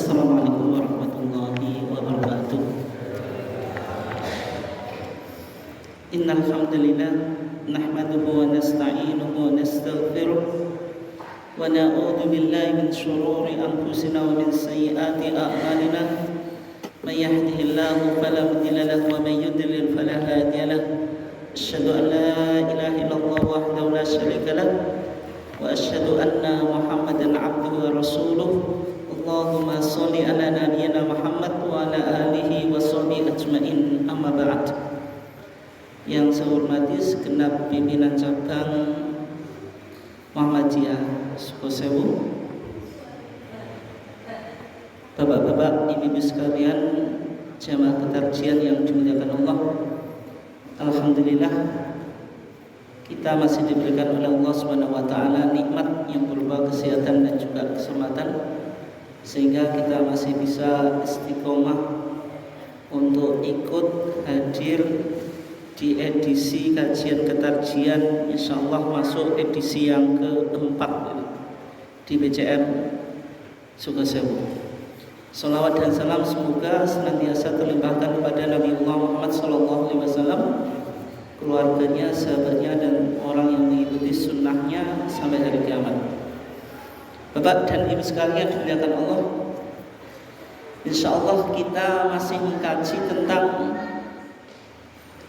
Assalamualaikum warahmatullahi wabarakatuh. Innal hamdalillah nahmaduhu wa nasta'inuhu wa nastaghfiruh wa na'udzu billahi min shururi anfusina wa min sayyiati a'malina. May yahdihillahu fala mudilla lahu wa may yudlil fala hadiya lahu. Asyhadu an la ilaha illallah wahdahu la syarika lahu wa asyhadu anna Muhammadan abduhu wa rasuluh. Allahumma sholli ala nabiyyina Muhammad wa ala alihi wa sahbihi ajmain, amma ba'd. Yang saya hormati segenap pimpinan cabang Muhammadiyah Sukosewu, bapak-bapak, ibu-ibu sekalian, jamaah ketarjian yang dimuliakan Allah. Alhamdulillah, kita masih diberikan oleh Allah Subhanahu wa taala nikmat yang berupa kesehatan dan juga kesempatan, sehingga kita masih bisa istiqomah untuk ikut hadir di edisi kajian ketarjian, insyaallah masuk edisi yang keempat di BCM Sukosewu. Salawat dan salam semoga senantiasa terlimpahkan kepada Nabi Muhammad SAW, keluarganya, sahabatnya, dan orang yang mengikuti sunnahnya sampai hari kiamat. Bapak dan ibu sekalian dimuliakan Allah, insyaallah kita masih mengkaji tentang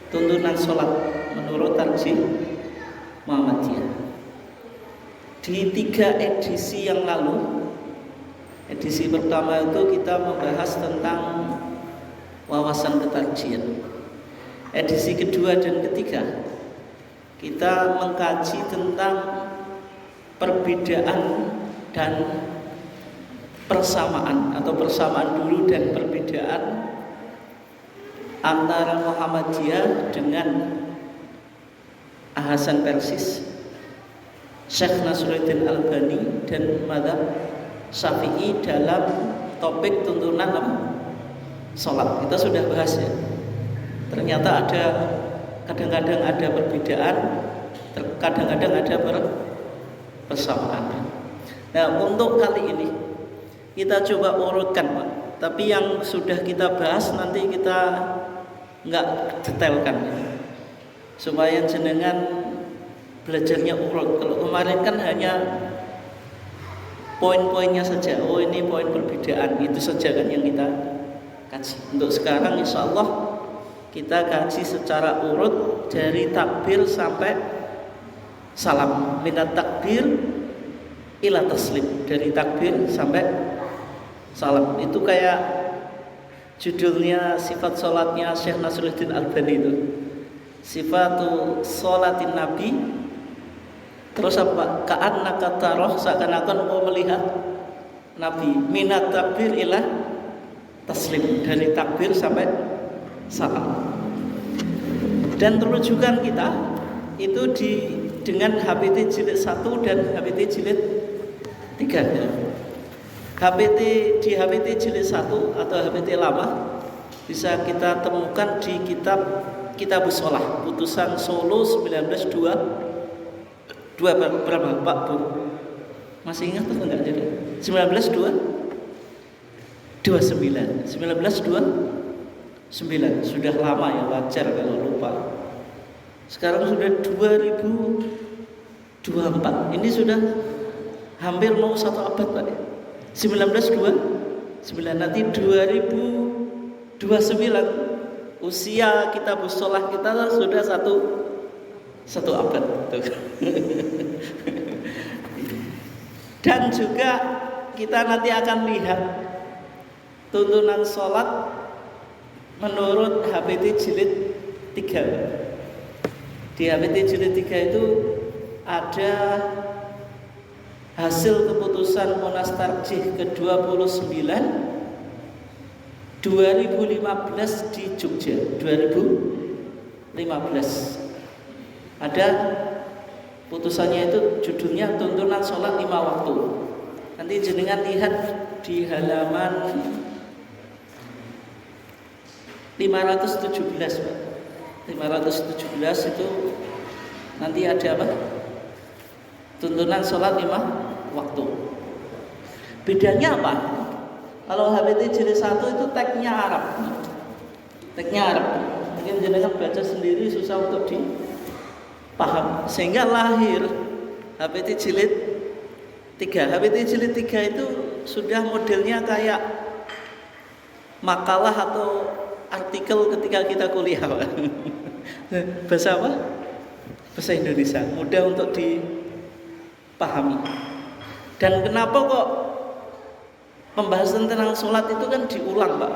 tuntunan sholat menurut tarjih Muhammadiyah. Di 3 edisi yang lalu, edisi pertama itu kita membahas tentang wawasan ketarjihan. Edisi kedua dan ketiga kita mengkaji tentang perbedaan dan persamaan atau persamaan dulu dan perbedaan antara Muhammadiyah dengan Hasan Persis, Syekh Nasruddin Albani, dan Madzhab Syafi'i dalam topik tuntunan sholat. Kita sudah bahas ya. Ternyata ada kadang-kadang ada perbedaan, kadang-kadang ada persamaan. Nah, untuk kali ini kita coba urutkan, Pak. Tapi yang sudah kita bahas nanti kita nggak detailkan ya, supaya jenengan belajarnya urut. Kalau kemarin kan hanya poin-poinnya saja. Oh, ini poin perbedaan, itu saja kan yang kita kaji. Untuk sekarang insya Allah kita kaji secara urut dari takbir sampai salam, minat takbir ila taslim, dari takbir sampai salam. Itu kayak judulnya sifat sholatnya Syekh Nasruddin Albani itu, sifatu sholatin Nabi. Terus apa? Ka'annaka taroh, seakan-akan mau melihat Nabi. Minat takbir ila taslim, dari takbir sampai salam. Dan rujukan kita itu dengan HPT jilid 1 dan HPT jilid 3 ya. Di HPT jilid 1 atau HPT lama bisa kita temukan di Kitabus Shalah, putusan Solo 19.2 berapa Pak Bu? Masih ingat atau enggak? Jadi 19.2 sudah lama ya, wajar kalau lupa. Sekarang sudah 2024. Ini sudah hampir mau 1 abad Pak. 1929, nanti 2029 usia Kitabus Shalah kita sudah satu abad. Dan juga kita nanti akan lihat tuntunan sholat menurut HPT jilid 3. Di HPT jilid 3 itu ada hasil keputusan Munas Tarjih ke-29 2015 di Jogja. 2015 ada putusannya, itu judulnya tuntunan sholat 5 waktu. Nanti jenengan lihat di halaman 517 Pak. 517 itu nanti ada apa? Tuntunan sholat 5 waktu. Bedanya apa? Kalau HPT jilid 1 itu teksnya Arab. Teksnya Arab. Mungkin jenengan baca sendiri susah untuk dipaham. Sehingga lahir HPT jilid 3. HPT jilid 3 itu sudah modelnya kayak makalah atau artikel ketika kita kuliah. Bahasa apa? Bahasa Indonesia. Mudah untuk dipahami. Dan kenapa kok pembahasan tentang sholat itu kan diulang, Pak?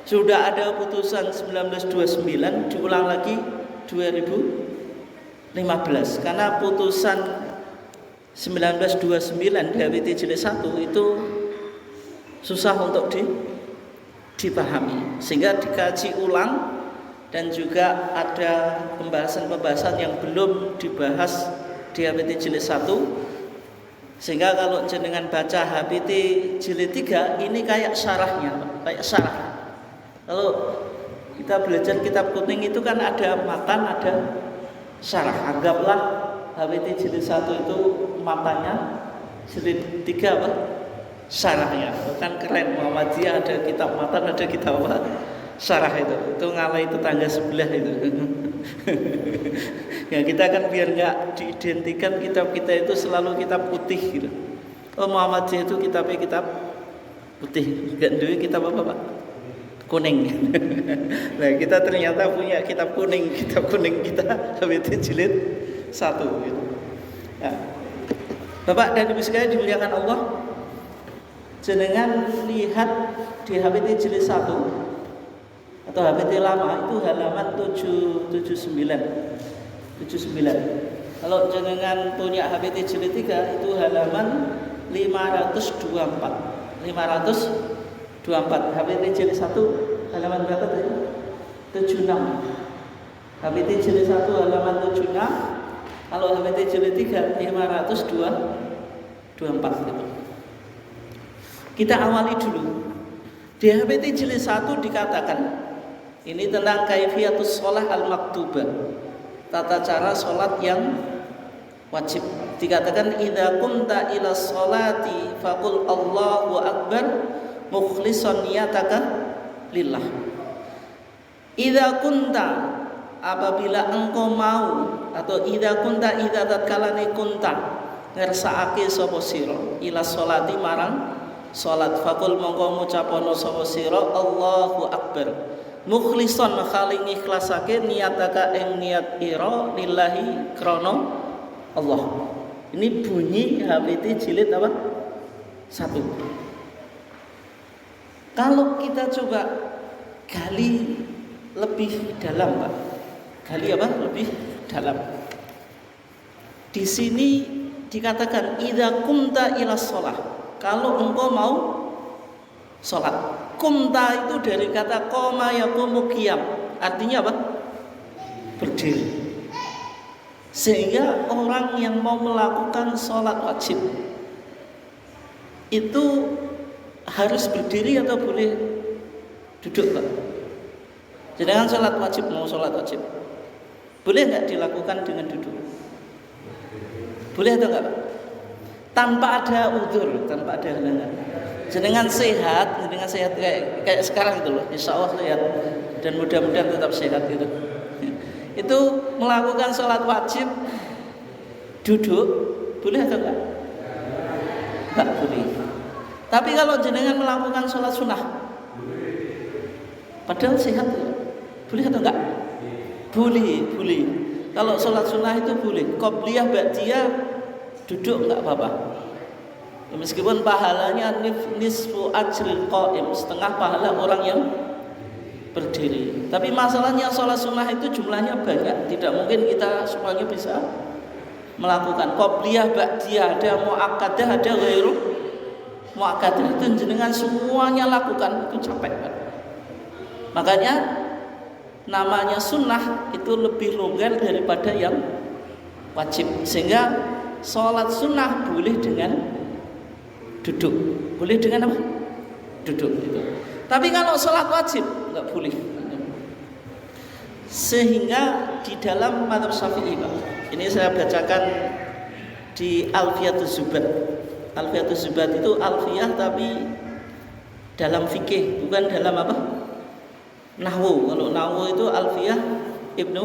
Sudah ada putusan 1929, diulang lagi 2015. Karena putusan 1929 HPT jilid 1 itu susah untuk dipahami, sehingga dikaji ulang. Dan juga ada pembahasan-pembahasan yang belum dibahas di HPT jilid 1. Sehingga kalau jenengan baca HPT jilid 3 ini kayak syarahnya, kayak syarah. Kalau kita belajar kitab kuning itu kan ada matan, ada syarah. Anggaplah HPT jilid 1 itu matanya, jilid 3 apa? Syarahnya. Kan keren, Muhammadiyah ada kitab matan, ada kitab apa? Syarah itu ngalahin tetangga sebelah itu. Ya kita kan biar nggak diidentikan kitab kita itu selalu kitab putih gitu. Oh Muhammadiyah itu kitabnya kitab putih, nggak duit kitab apa Pak? Kuning. Nah kita ternyata punya kitab kuning kita HPT jilid 1 gitu. Nah, Bapak dan Ibu sekalian dimuliakan Allah, jenengan lihat di HPT jilid 1 atau HPT lama itu halaman 79. Kalau jenengan punya HPT jilid 3 itu halaman 524. HPT jilid 1 halaman berapa tadi? 76. HPT jilid 1 halaman 76. Kalau HPT jilid 3 524 gitu. Kita awali dulu. Di HPT jilid 1 dikatakan ini tentang kaifiyatus shalah al-maktubah, tata cara sholat yang wajib. Dikatakan idza kunta ila sholati faqul Allahu akbar mukhlishan niyataka lillah. Idza kunta, apabila engkau mau, atau idza kunta idza tatkalane kunta ngersakake sapa sira ila sholati marang salat faqul mongko ngucapono sapa sira Allahu akbar mukhlishon khali ngikhlasake niataka ing niat ira lillahi krana Allah. Ini bunyi HPT jilid apa? 1. Kalau kita coba gali lebih dalam, Pak. Gali apa? Lebih dalam. Di sini dikatakan idza kumta ila shalah. Kalau engkau mau sholat. Kumta itu dari kata qoma yaqumu qiyam. Artinya apa? Berdiri. Sehingga orang yang mau melakukan sholat wajib itu harus berdiri atau boleh duduk, Pak? Jangan sholat wajib, mau sholat wajib boleh nggak dilakukan dengan duduk? Boleh atau enggak, Pak? Tanpa ada udzur, tanpa ada halangan. Jenengan sehat kayak sekarang itu loh, insya Allah sehat dan mudah-mudahan tetap sehat gitu. Itu melakukan sholat wajib duduk boleh atau enggak? Enggak boleh. Tapi kalau jenengan melakukan sholat sunnah, padahal sehat, boleh atau enggak? Boleh. Kalau sholat sunnah itu boleh. Qobliyah, ba'diyah duduk enggak apa-apa. Meskipun pahalanya nisfu ajril qaim, setengah pahala orang yang berdiri. Tapi masalahnya sholat sunnah itu jumlahnya banyak, tidak mungkin kita semuanya bisa melakukan. Qobliyah, ba'diyah, ada muakkadah, ada ghairu muakkadah. Itu jenengan semuanya lakukan, itu capek, Pak. Makanya namanya sunnah itu lebih longgar daripada yang wajib. Sehingga sholat sunnah boleh dengan duduk, boleh dengan apa? Duduk itu. Tapi kalau sholat wajib nggak boleh. Sehingga di dalam mazhab Syafi'i, Pak, ini saya bacakan di Alfiyatus Zubat. Alfiyatus Zubat itu alfiyah tapi dalam fikih, bukan dalam apa? Nahwu. Kalau nahwu itu Alfiyah Ibnu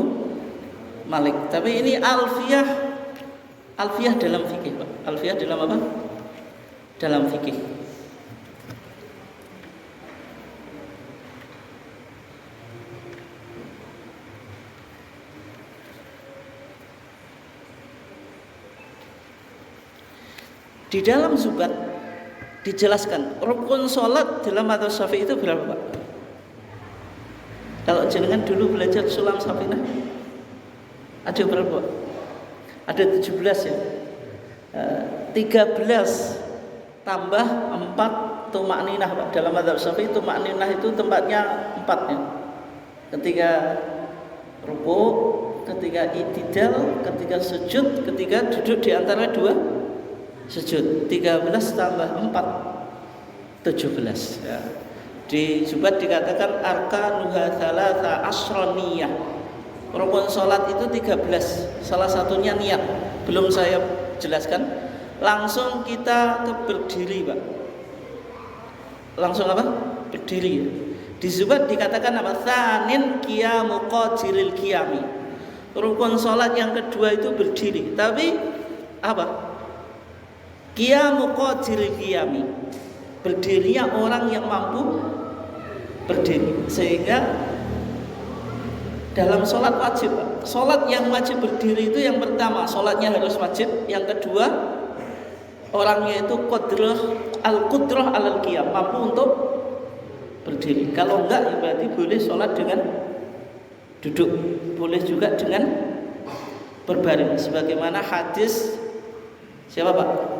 Malik. Tapi ini Alfiyah dalam fikih, Pak. Alfiyah dalam apa? Dalam fikih. Di dalam Zubat dijelaskan rukun sholat dalam mazhab Syafi'i itu berapa, Pak? Kalau jenengan dulu belajar Sulam Safinah ada berapa, Pak? Ada 17 ya. 13 tambah 4 tumakninah, Pak. Dalam mazhab Syafi'i tumakninah itu tempatnya 4 ya. Ketika rukuk, ketika i'tidal, ketika sujud, ketika duduk di antara dua sujud. 13 tambah 4 17 ya. Di Zubat dikatakan arkanuha thalatha asroniyah. Rukun salat itu 13. Salah satunya niat. Belum saya jelaskan. Langsung kita berdiri, Pak. Langsung apa? Berdiri ya. Di Zubat dikatakan apa? Tsanin qiyamu qadiril qiyami. Rukun salat yang kedua itu berdiri. Tapi apa? Qiyamu qadiril qiyami, berdirinya orang yang mampu berdiri. Sehingga dalam sholat wajib, sholat yang wajib berdiri itu yang pertama, sholatnya harus wajib. Yang kedua, orangnya itu al-qudrah alal qiyam, mampu untuk berdiri. Kalau enggak, ya berarti boleh sholat dengan duduk, boleh juga dengan berbaring. Sebagaimana hadis siapa, Pak?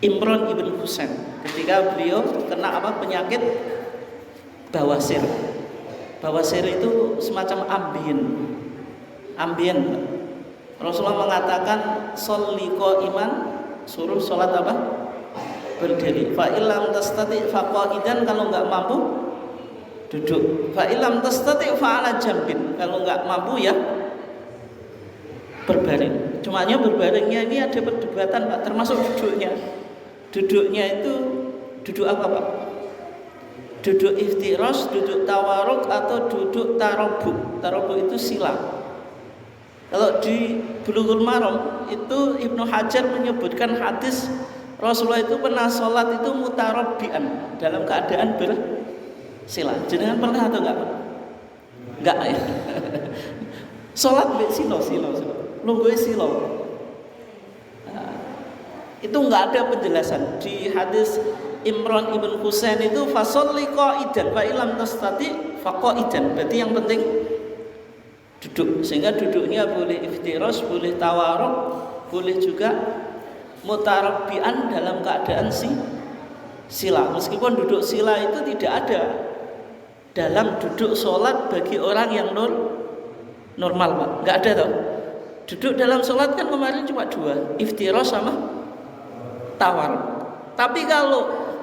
Imran ibn Husain, ketika beliau kena apa? Penyakit bawasir. Bawasir itu semacam ambien. Rasulullah mengatakan sholli qa'iman, suruh sholat apa? Berdiri. Fa illam tastati fa qa'idan, kalau enggak mampu duduk. Fa illam tastati fa ala jambin, kalau enggak mampu ya berbaring. Cumanya berbaringnya ini ada perdebatan, Pak, termasuk duduknya. Duduknya itu duduk apa, Pak? Duduk iftiras, duduk tawaruk, atau duduk tarobuk. Tarobuk itu sila. Kalau di Bulughul Maram itu Ibnu Hajar menyebutkan hadis Rasulullah itu pernah sholat itu mutarabbian, dalam keadaan bersila. Jenengan pernah atau enggak? Enggak ya. Sholat silo. Lungguhe silo. Itu enggak ada penjelasan di hadis Imran ibn Husain itu fasholli qa'idan fa illam tastati fa qa'idan. Berarti yang penting duduk, sehingga duduknya boleh iftiras, boleh tawaruk, boleh juga mutarabbian dalam keadaan sila. Meskipun duduk sila itu tidak ada dalam duduk sholat bagi orang yang normal, Pak. Enggak ada tau. Duduk dalam sholat kan kemarin cuma 2, iftiras sama tawar. Tapi kalau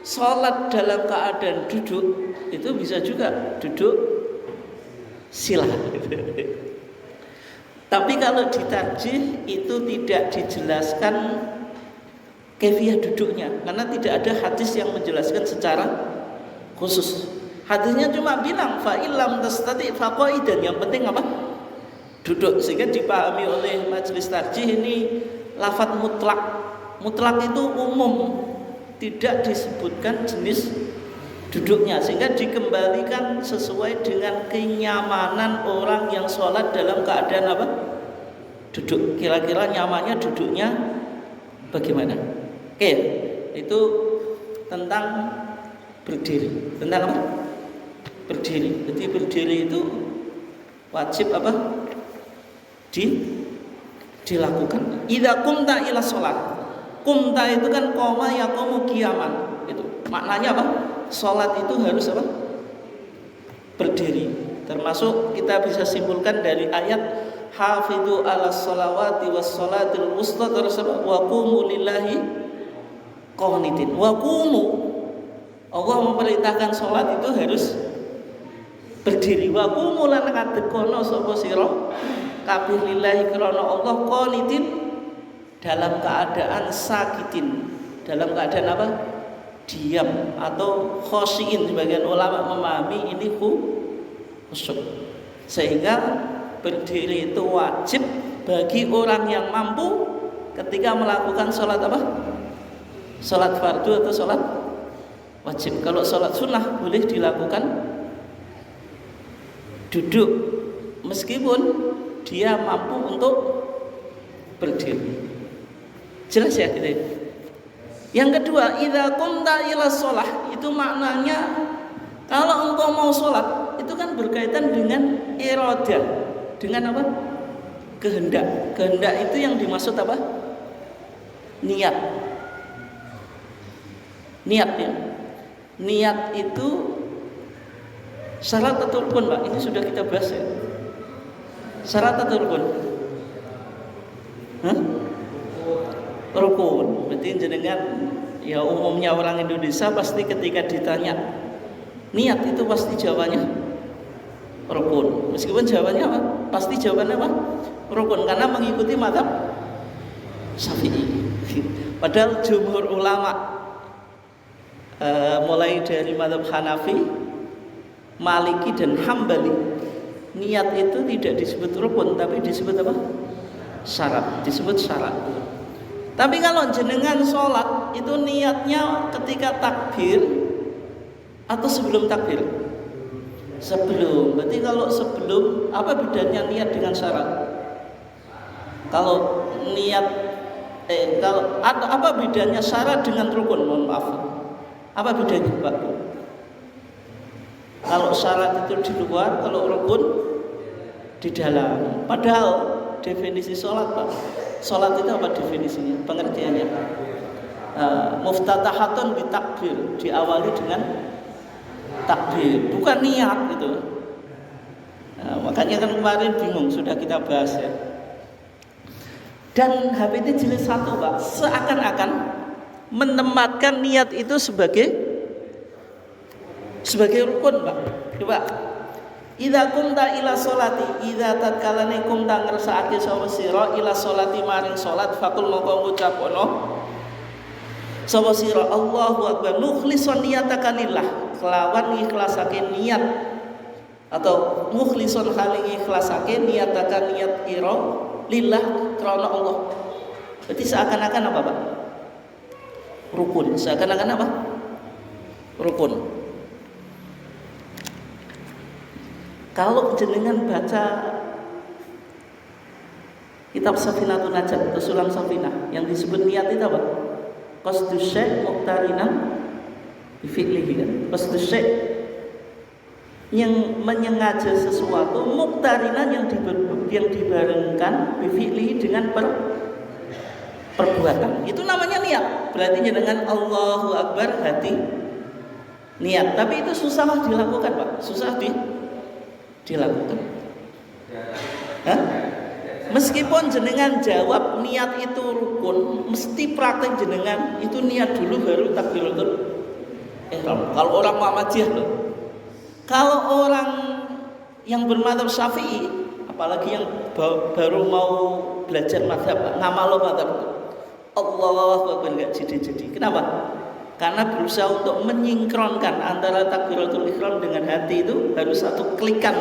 sholat dalam keadaan duduk itu bisa juga duduk sila. Tapi kalau ditarjih itu tidak dijelaskan kaifiyah duduknya, karena tidak ada hadis yang menjelaskan secara khusus. Hadisnya cuma bilang fa illam tastati fa qa'idan, yang penting apa? Duduk. Sehingga dipahami oleh majelis tarjih ini lafadz mutlak. Mutlak itu umum, tidak disebutkan jenis duduknya, sehingga dikembalikan sesuai dengan kenyamanan orang yang sholat dalam keadaan apa? Duduk. Kira-kira nyamannya duduknya bagaimana? Oke, itu tentang berdiri. Tentang apa? Berdiri. Jadi berdiri itu wajib apa? Dilakukan. Idza qumta ila sholat. Qumta itu kan qoma yaqumu qiyaman. Itu maknanya apa? Sholat itu harus apa? Berdiri. Termasuk kita bisa simpulkan dari ayat hafidhu ala sholawati was sholatil wusta, terus apa? Wa qumu lillahi qanitin. Wa qumu, Allah memerintahkan sholat itu harus berdiri. Wa qumu lan kadekono sapa sira kabeh lillahi krana Allah qanitin, dalam keadaan sakitin, dalam keadaan apa? diam atau khosyin, sebagian ulama memahami ini khusyuk. Sehingga berdiri itu wajib bagi orang yang mampu ketika melakukan sholat apa? Sholat fardu atau sholat wajib. Kalau sholat sunnah boleh dilakukan duduk meskipun dia mampu untuk berdiri. Jelas ya gitu. Yang kedua, idza qumta ila shalah, itu maknanya kalau engkau mau sholat itu kan berkaitan dengan iradah, dengan apa? Kehendak. Kehendak itu yang dimaksud apa? Niat. Niat ya. Niat itu syarat atau rukun, Pak? Ini sudah kita bahas ya. Syarat atau rukun? Rukun. Berarti jenengan ya umumnya orang Indonesia pasti ketika ditanya niat itu pasti jawabannya rukun. Meskipun jawabannya apa? Pasti jawabannya apa? Rukun, karena mengikuti mazhab Syafi'i. Padahal jumhur ulama mulai dari mazhab Hanafi, Maliki dan Hambali, niat itu tidak disebut rukun tapi disebut apa? Syarat, disebut syarat. Tapi kalau jenengan sholat itu niatnya ketika takbir atau sebelum takbir? Sebelum. Berarti kalau sebelum, apa bedanya niat dengan syarat? Kalau niat kalau apa bedanya syarat dengan rukun? Mohon maaf. Apa bedanya, Pak? Kalau syarat itu di luar, kalau rukun di dalam. Padahal definisi sholat, Pak. Sholat itu apa definisinya? Pengertiannya? Muftatahatun bitakbir, diawali dengan takbir, bukan niat gitu. Makanya kan kemarin bingung, sudah kita bahas ya. Dan HPT jilid 1, Pak, seakan-akan menempatkan niat itu sebagai rukun, Pak. Coba. Idza qumta ila sholati, idza tatkalane qumta ngersakake sapa sira ila sholati maring salat, faqul moko ngucapono sapa sira Allahu akbar mukhlishon niyataka lillah, kelawan ngikhlasake niat atau mukhlishon hale ngikhlasake niyataka niat ira lillah krana Allah. Berarti seakan-akan apa, Pak? Rukun. Seakan-akan apa? Rukun. Kalau jenengan baca kitab Safinatun Najat atau Sulam Safinah, yang disebut niat itu apa? Qasdus syai' muqtarinan bi fi'lihi kan. Qasdus syai' yang menyengaja sesuatu, muqtarinan yang dibarengkan bi fi'lihi dengan perbuatan. Itu namanya niat. Berarti dengan Allahu Akbar hati niat. Tapi itu susah dilakukan, Pak. Susah dilakukan. Hah? Meskipun jenengan jawab niat itu rukun, mesti praktek jenengan itu niat dulu baru takbiratul ihram. Kalau orang Muhammadiyah loh. Kalau orang yang bermadzhab Syafi'i, apalagi yang baru mau belajar mazhab, ngamalo mazhab, Allahu Akbar enggak jadi. Kenapa? Karena berusaha untuk menyinkronkan antara takbiratul ihram dengan hati itu harus satu klikan.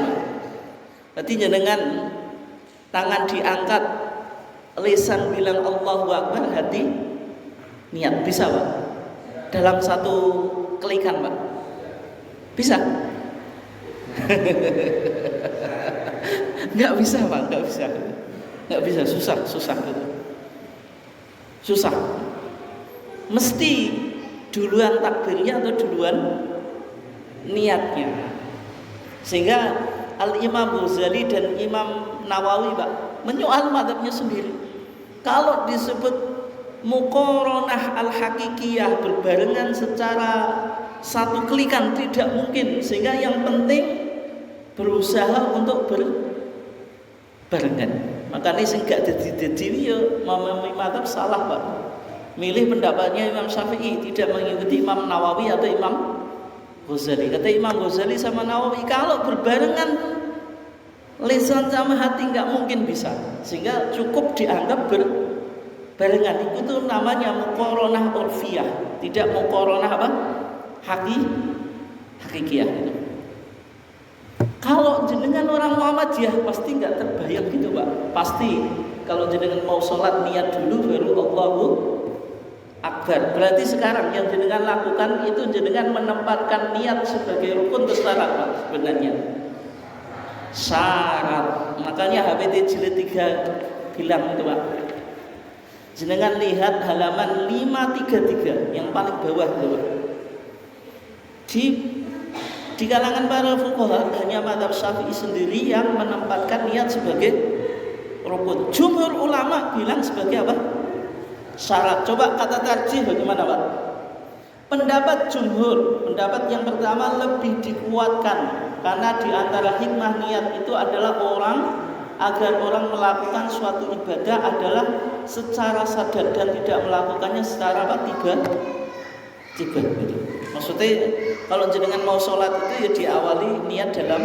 Berarti jenengan tangan diangkat, lisan bilang Allahu Akbar, hati niat. Bisa, Pak? Dalam satu klikan, Pak? Bisa? Nggak bisa, Pak, nggak bisa, susah gitu. Susah. Mesti duluan takbirnya atau duluan niatnya. Sehingga Al-Imam Ghazali dan Imam Nawawi, Pak, menyoal mazhabnya sendiri. Kalau disebut muqaranah al-hakikiyah, berbarengan secara satu klikan, tidak mungkin. Sehingga yang penting berusaha untuk berbarengan. Makanya sing gak dadi ya memahami mazhab salah, Pak. Milih pendapatnya Imam Syafi'i, tidak mengikuti Imam Nawawi atau Imam Ghazali. Kata Imam Ghazali sama Nawawi, kalau berbarengan lisan sama hati nggak mungkin bisa, sehingga cukup dianggap barengan itu namanya muqaranah urfiyah, tidak muqaranah apa? Hakikiyah itu. Kalau jenengan orang Muhammadiyah pasti nggak terbayang gitu Pak. Pasti kalau jenengan mau sholat niat dulu baru Allahu Akbar. Berarti sekarang yang jenengan lakukan itu jenengan menempatkan niat sebagai rukun atau syarat Pak sebenarnya. Syarat. Makanya HPT jilid 3 bilang itu Pak. Jenengan lihat halaman 533 yang paling bawah itu Pak. Di kalangan para fuqaha hanya mazhab Syafi'i sendiri yang menempatkan niat sebagai rukun. Jumhur ulama bilang sebagai apa? Syarat. Coba kata tarjih bagaimana Pak? Pendapat jumhur, pendapat yang pertama lebih dikuatkan karena di antara hikmah niat itu adalah agar orang melakukan suatu ibadah adalah secara sadar dan tidak melakukannya secara apa? Tiba gitu. Maksudnya kalau jenengan mau sholat itu ya diawali niat dalam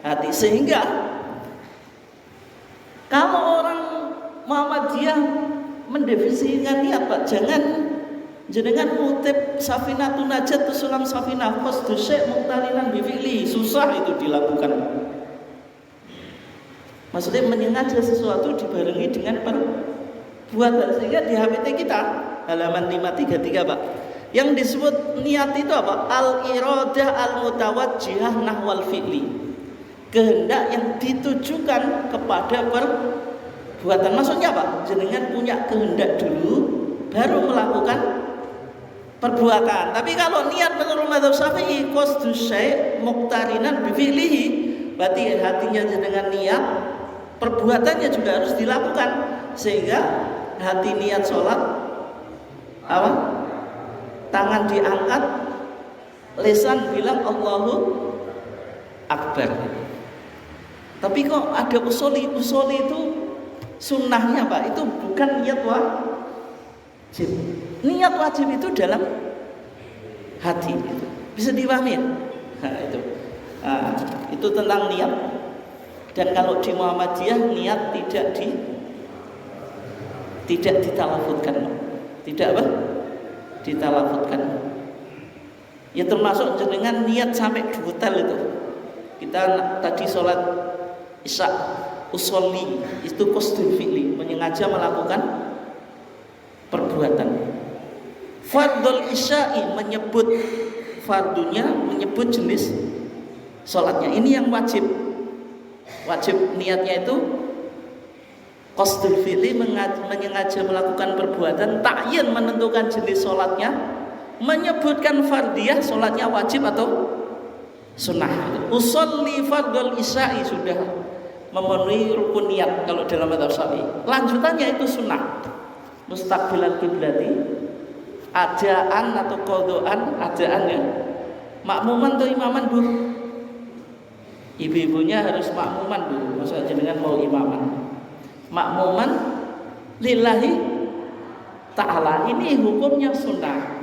hati. Sehingga kalau orang Muhammadiyah mendefinisikan niat Pak, jangan jenengan mutip safinatun najat tusulam safinah qasdu syai' muqtarinan bi fi'li. Susah itu dilakukan. Maksudnya menyengaja sesuatu dibarengi dengan perbuatan. Sehingga di HPT kita halaman 533 Pak, yang disebut niat itu apa? Al-iradah al-mutawajjihah nahwal fi'li. Kehendak yang ditujukan kepada perbuatan. Maksudnya apa? Jenengan punya kehendak dulu baru melakukan perbuatan. Tapi kalau niat menurut mazhab Syafi'i qasdu syai' muqtarinan bi fi'lihi, berarti hatinya jenengan niat, perbuatannya juga harus dilakukan. Sehingga hati niat sholat apa? Tangan diangkat, lisan bilang Allahu Akbar. Tapi kok ada usuli itu sunnahnya Pak, itu bukan niat wajib. Niat wajib itu dalam hati itu. Bisa dipahami? Nah, itu tentang niat. Dan kalau di Muhammadiyah niat tidak ditalafutkan. Tidak apa? Ditalafutkan. Ya termasuk jenengan niat sampai detail itu. Kita tadi sholat Isya usolli itu qasdul fi'li, menyengaja melakukan perbuatan. Fardul isya'i menyebut fardunya, menyebut jenis sholatnya. Ini yang wajib niatnya itu qasdul fi'li, menyengaja melakukan perbuatan. Ta'yin menentukan jenis sholatnya, menyebutkan fardiyah sholatnya wajib atau sunnah. Usolli fardul isya'i sudah memenuhi rukun niat kalau dalam mazhab Syafi'i. Lanjutannya itu sunnah. Mustaqbilal kiblati, adaan atau qadhaan, adaan ya. Makmuman atau imaman Bu? Ibu-ibunya harus makmuman Bu. Masa jenengan mau imaman? Makmuman lillahi ta'ala. Ini hukumnya sunnah.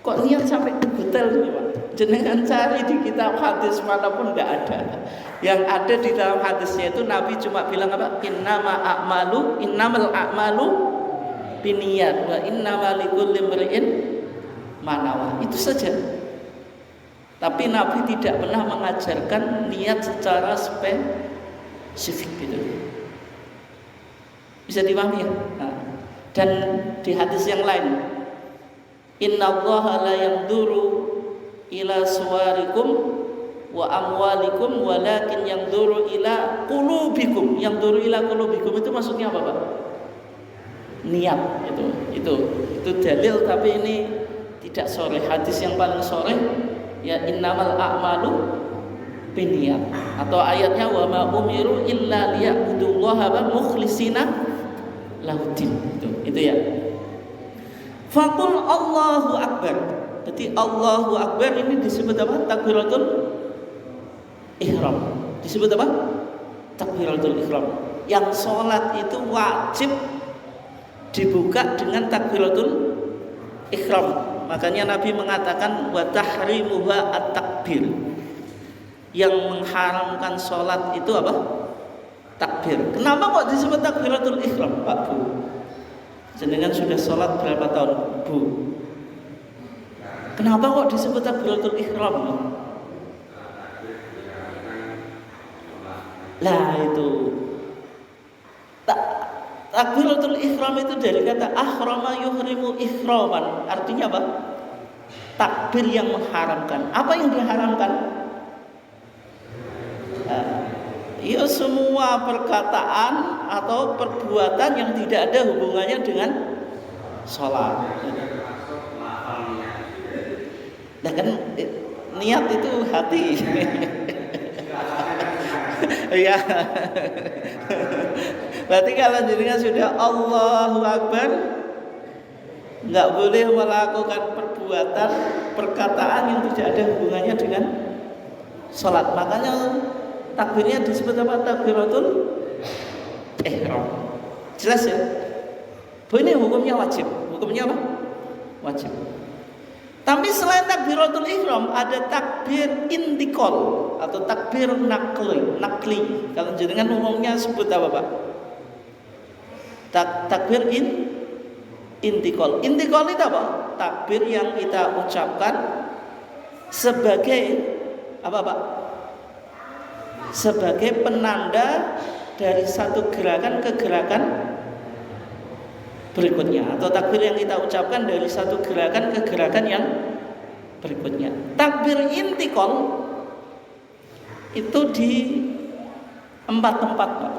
Kok niat sampai detail ini Pak? Jenengan cari di kitab hadis manapun nggak ada. Yang ada di dalam hadisnya itu Nabi cuma bilang apa? Innamal a'malu binniyat wa innamal likulli imri'in ma nawa. Itu saja. Tapi Nabi tidak pernah mengajarkan niat secara spesifik gitu. Bisa dipahami ya? Nah, dan di hadis yang lain, innallaha la yanzuru ila suwarikum wa amwalikum walakin yanzuru ila qulubikum. Yanzuru ila qulubikum itu maksudnya apa Pak? Niat itu dalil, tapi ini tidak sahih. Hadis yang paling sahih ya innamal a'malu binniyat, atau ayatnya wa ma umiru illa liya'budullaha mukhlishina lahuddin. Itu ya. Faqul Allahu Akbar. Jadi Allahu Akbar ini disebut apa? Takbiratul ihram. Disebut apa? Takbiratul ihram. Yang sholat itu wajib dibuka dengan takbiratul ihram. Makanya Nabi mengatakan wa tahrimuha at-takbir. Yang mengharamkan sholat itu apa? Takbir. Kenapa kok disebut takbiratul ihram Pak Bu? Jenengan sudah sholat berapa tahun, Bu? Kenapa kok disebut takbiratul ihram? Lah itu takbiratul ihram itu dari kata ahrama yuhrimu ihraman. Artinya apa? Takbir yang mengharamkan. Apa yang diharamkan? Ya semua perkataan atau perbuatan yang tidak ada hubungannya dengan sholat. Nah kan niat itu hati. Ya. Berarti kalau jenengan sudah Allahu Akbar, nggak boleh melakukan perbuatan, perkataan yang tidak ada hubungannya dengan sholat. Makanya takbirnya disebut apa? Takbiratul ihram. Jelas ya? Ini hukumnya wajib. Hukumnya apa? Wajib. Tapi selain takbiratul ihram ada takbir intikal atau takbir nakli. Kalau jenengan umumnya sebut apa, Pak? Takbir intikal. Intikal itu apa? Takbir yang kita ucapkan sebagai apa, Pak? Sebagai penanda dari satu gerakan ke gerakan berikutnya, atau takbir yang kita ucapkan dari satu gerakan ke gerakan yang berikutnya. Takbir intikal itu di 4 tempat, Pak.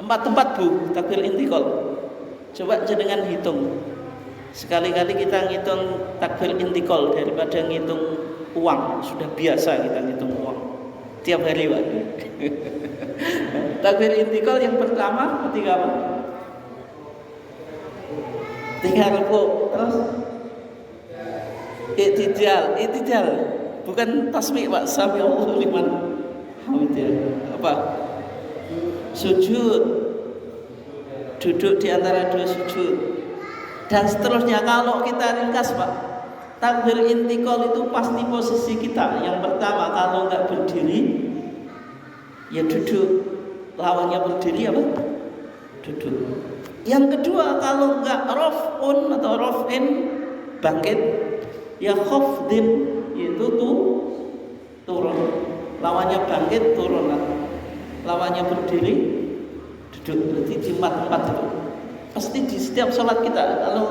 4 tempat, Bu, takbir intikal. Coba jenengan hitung. Sekali-kali kita ngitung takbir intikal daripada ngitung uang. Sudah biasa kita ngitung uang tiap hari, Pak. Takbir intikal yang pertama ketika apa? Tinggal rukuk, terus itidal, bukan tasbih, Pak. Sami Allahu liman hamidah. Apa? Sujud, duduk di antara dua sujud, dan seterusnya. Kalau kita ringkas, Pak, takbir intikal itu pasti posisi kita. Yang pertama, kalau nggak berdiri, ya duduk. Lawannya berdiri apa? Duduk. Yang kedua, kalau enggak raf'un atau raf'in, bangkit, ya khafdin, yaitu turun. Lawannya bangkit, turun. Lawannya berdiri, duduk. Berarti di 4 tempat itu. Pasti di setiap sholat kita. Kalau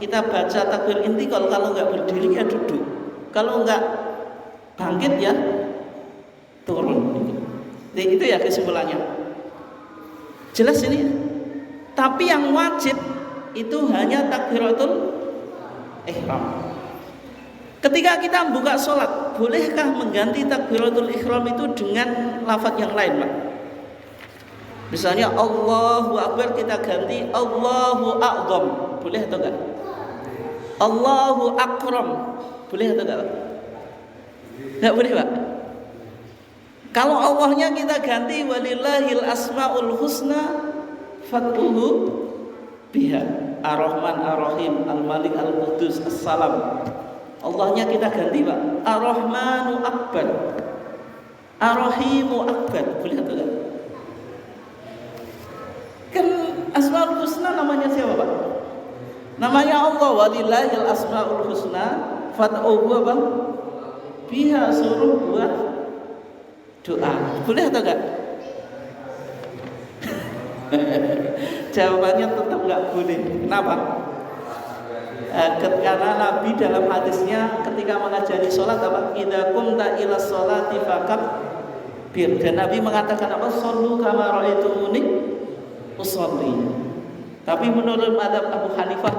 kita baca takbir intikal, kalau enggak berdiri ya duduk. Kalau enggak bangkit ya turun. Itu ya kesimpulannya. Jelas ini? Tapi yang wajib itu hanya takbiratul ihram. Ketika kita buka sholat, bolehkah mengganti takbiratul ihram itu dengan lafaz yang lain, Pak? Misalnya Allahu Akbar kita ganti Allahu A'zam, boleh atau enggak? Allahu Akram, boleh atau enggak, Pak? Enggak boleh, Pak. Kalau Allahnya kita ganti walillahil asmaul husna fad'uhu biha, Ar-Rahman Ar-Rahim, Al-Malik Al-Qudus As-Salam. Allahnya kita ganti, Pak, Ar-Rahmanu Akbar, Ar-Rahimu Akbar, boleh atau enggak? Kan Asmaul Husna namanya siapa, Pak? Namanya Allah, walillahil asmaul husna fad'uhu apa? Biha, suruh buat doa. Boleh atau enggak? Jawabannya tetap nggak boleh. Kenapa? Karena Nabi dalam hadisnya ketika mengajari sholat apa? Idza qumta ila sholati fakabbir. Dan Nabi mengatakan apa? Shollu kama ra'aitumuni usolli. Tapi menurut mazhab Abu Hanifah,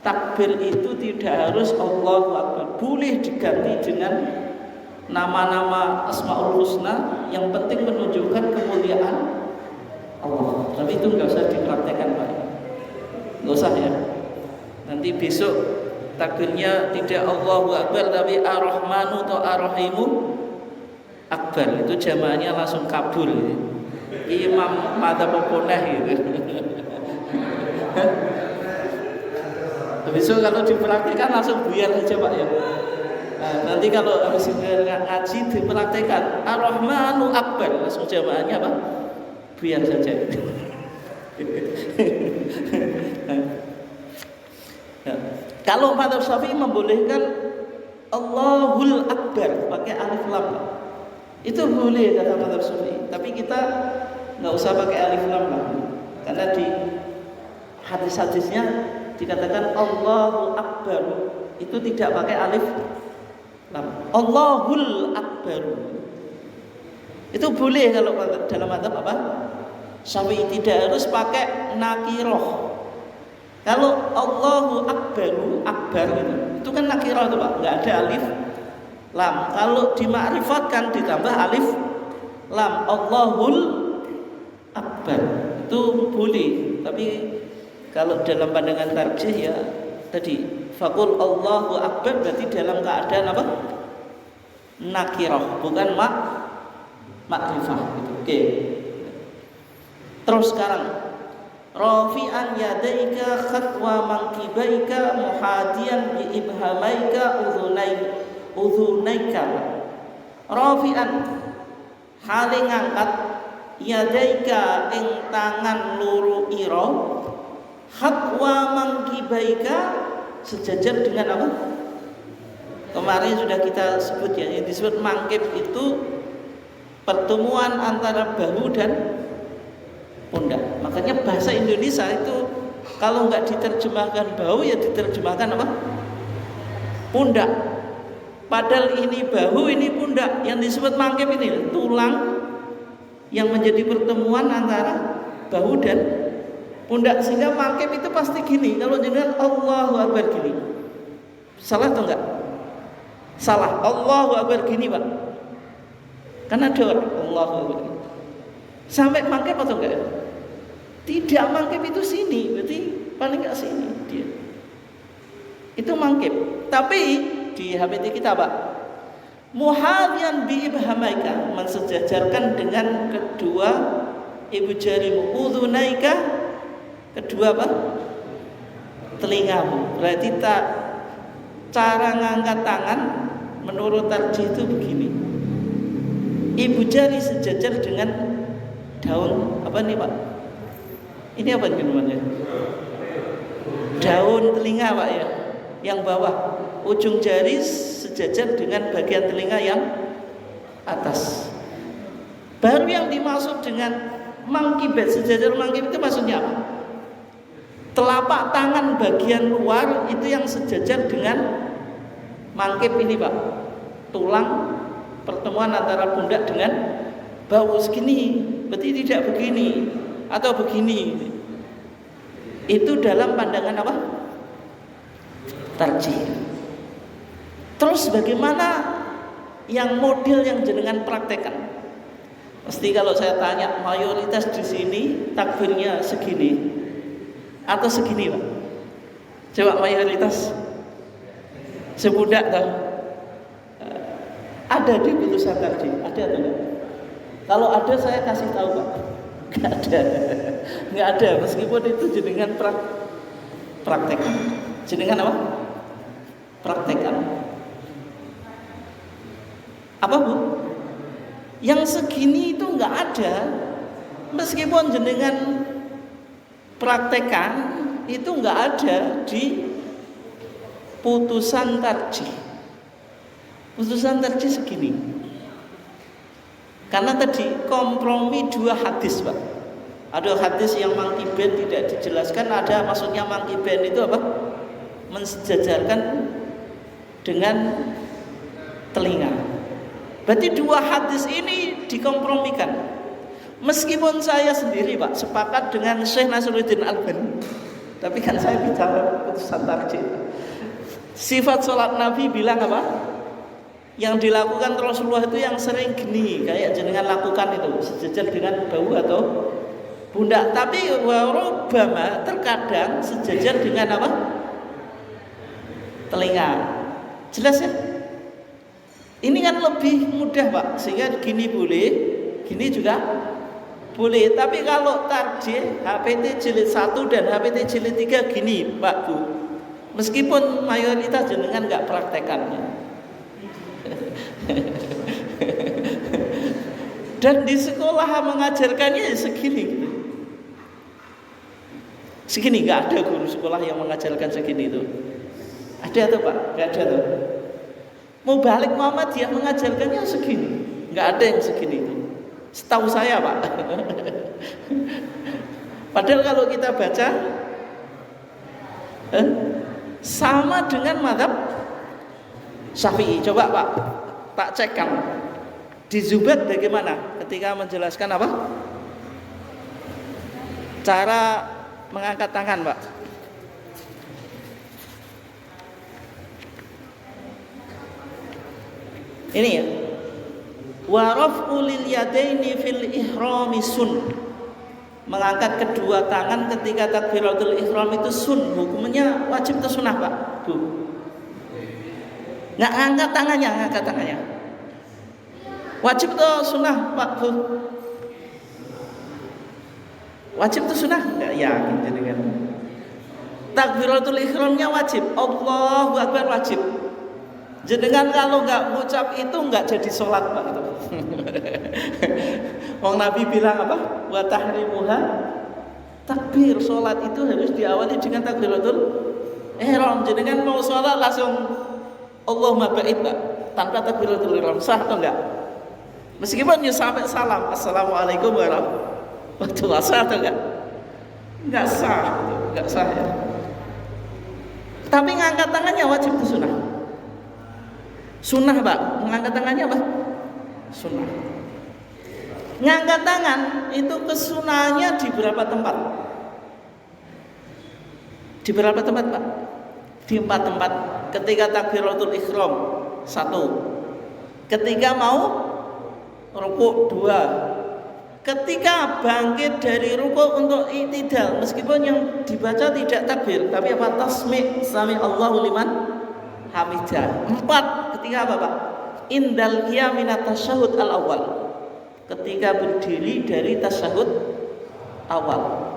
takbir itu tidak harus Allahu Akbar. Boleh diganti dengan nama-nama Asmaul Husna, yang penting menunjukkan kemuliaan Allah. Tapi itu nggak usah dipraktekkan, Pak. Nggak usah ya. Nanti besok takbirnya tidak Allahu Akbar tapi Ar-Rahmanu atau Ar-Rahimu Akbar. Itu jamaahnya langsung kabur. Imam madzhab punah gitu. Besok kalau dipraktekkan langsung buyar aja, Pak ya. Nah, nanti kalau habis ngaji dipraktekkan Ar-Rahmanu Akbar, langsung jamaahnya apa? Biar saja. Ya. Kalau mazhab Syafi'i membolehkan Allahul Akbar pakai alif lam. Itu boleh kata mazhab Syafi'i. Tapi kita nggak usah pakai alif lam lah. Karena di hadis-hadisnya dikatakan Allahu Akbar. Itu tidak pakai alif lam. Allahul Akbar. Itu boleh kalau dalam mazhab apa? Syafi'i, tidak harus pakai nakiroh. Kalau Allahu Akbaru, akbar itu kan nakiroh itu Pak, nggak ada alif lam. Kalau dimakrifatkan ditambah alif lam, Allahul Akbar itu boleh. Tapi kalau dalam pandangan tarjih ya tadi fakul Allahu Akbar berarti dalam keadaan apa? Nakiroh, bukan makrifah gitu. Oke. Terus sekarang rafi'an yadaika khatwa mankibaika muhadiyan bi ibhamaika udhunaika. Rafi'an hale ngangkat yadaika ing tangan loro ira khatwa mankibaika sejajar dengan apa? Kemarin sudah kita sebut ya, yang disebut mangkib itu pertemuan antara bahu dan pundak. Makanya bahasa Indonesia itu kalau nggak diterjemahkan bahu ya diterjemahkan apa? Pundak. Padahal ini bahu, ini pundak. Yang disebut mangkib ini tulang yang menjadi pertemuan antara bahu dan pundak. Sehingga mangkib itu pasti gini. Kalau dengan Allahu Akbar gini, salah atau enggak? Salah. Allahu Akbar gini Pak. Karena ada orang Allahu Akbar gini. Sampai mangkib atau enggak? Tidak, mangkib itu sini, berarti paling enggak sini dia. Itu mangkib. Tapi di HPT kita Pak, muhadyan bi ibhamaika, mensejajarkan dengan kedua ibu jarimu, udhunaika, kedua apa? Telingamu. Berarti cara ngangkat tangan menurut tarjih itu begini. Ibu jari sejajar dengan daun apa nih Pak? Ini apa namanya? Daun telinga Pak ya, yang bawah. Ujung jari sejajar dengan bagian telinga yang atas. Baru yang dimaksud dengan mangkibet, sejajar mangkib itu maksudnya apa? Telapak tangan bagian luar itu yang sejajar dengan mangkib ini Pak. Tulang pertemuan antara pundak dengan bahu segini. Berarti tidak begini atau begini. Itu dalam pandangan apa? Tarjih. Terus bagaimana yang model yang jenengan praktekkan? Pasti kalau saya tanya mayoritas di sini takbirnya segini atau segini Pak? Coba mayoritas sebudak tahu? Ada di putusan tarjih, ada atau enggak? Kalau ada saya kasih tahu Pak. Nggak ada, meskipun itu jenengan praktekan. Jenengan apa? Praktekan. Apa Bu? Yang segini itu nggak ada, meskipun jenengan praktekan itu nggak ada di putusan tarjih. Putusan tarjih segini. Karena tadi kompromi dua hadis Pak. Ada hadis yang mangkiben tidak dijelaskan, ada maksudnya mangkiben itu apa? Mensejajarkan dengan telinga. Berarti dua hadis ini dikompromikan. Meskipun saya sendiri Pak sepakat dengan Syekh Nasruddin Albani, tapi kan saya bicara putusan tarjih. Sifat sholat Nabi bilang apa? Yang dilakukan Rasulullah itu yang sering gini, kayak jenengan lakukan itu sejajar dengan bahu atau pundak. Tapi warobama terkadang sejajar dengan apa? Telinga. Jelas ya? Ini kan lebih mudah Pak, sehingga gini boleh, gini juga boleh. Tapi kalau tarjih HPT jilid 1 dan HPT jilid 3 gini Pak Bu, meskipun mayoritas jenengan nggak praktekannya. Dan di sekolah mengajarkannya segini gitu. Segini, nggak ada guru sekolah yang mengajarkan segini itu. Ada tuh Pak? Nggak ada tuh. Mau balik Muhammadiyah mengajarkannya segini, nggak ada yang segini itu. Setahu saya Pak. Padahal kalau kita baca sama dengan mazhab Syafi'i. Coba Pak, tak cekkan di Zubat bagaimana ketika menjelaskan apa? Cara mengangkat tangan Pak. Ini ya. Wa raf'u lil yadaini fil ihrami sun. Mengangkat kedua tangan ketika takbiratul ihram itu sun. Hukumnya wajib atau sunnah Pak? Bu. Nggak angkat tangannya, ngangkat tangannya. Wajib atau sunnah Pak Bu? Wajib atau sunnah? Nggak yakin jadi kan. Takbiratul ihramnya wajib. Allahu Akbar wajib. Jenengan kalau nggak mengucap itu nggak jadi sholat Pak. Wong Nabi bilang apa? Wa tahrimuha takbir. Sholat itu harus diawali dengan takbiratul ihram. Jenengan mau sholat langsung Allahumma ba'id Pak, tanpa takbiratul ihram sah atau enggak? Meskipun sampai salam assalamualaikum warahmatullahi wabarakatuh, sah atau enggak? Enggak sah, enggak sah ya. Tapi ngangkat tangannya wajib itu sunnah. Sunnah Pak, mengangkat tangannya apa? Sunnah. Ngangkat tangan itu kesunahnya di berapa tempat? Di berapa tempat Pak? Di 4 tempat. Ketika takbiratul ihram 1, ketika mau rukuk 2, ketika bangkit dari rukuk untuk i'tidal, meskipun yang dibaca tidak takbir tapi apa? Tasmi' sami Allahu liman hamidah. 4, ketika apa Pak? Indal qiyam minat tasyahud al-awwal, ketika berdiri dari tasyahud awal.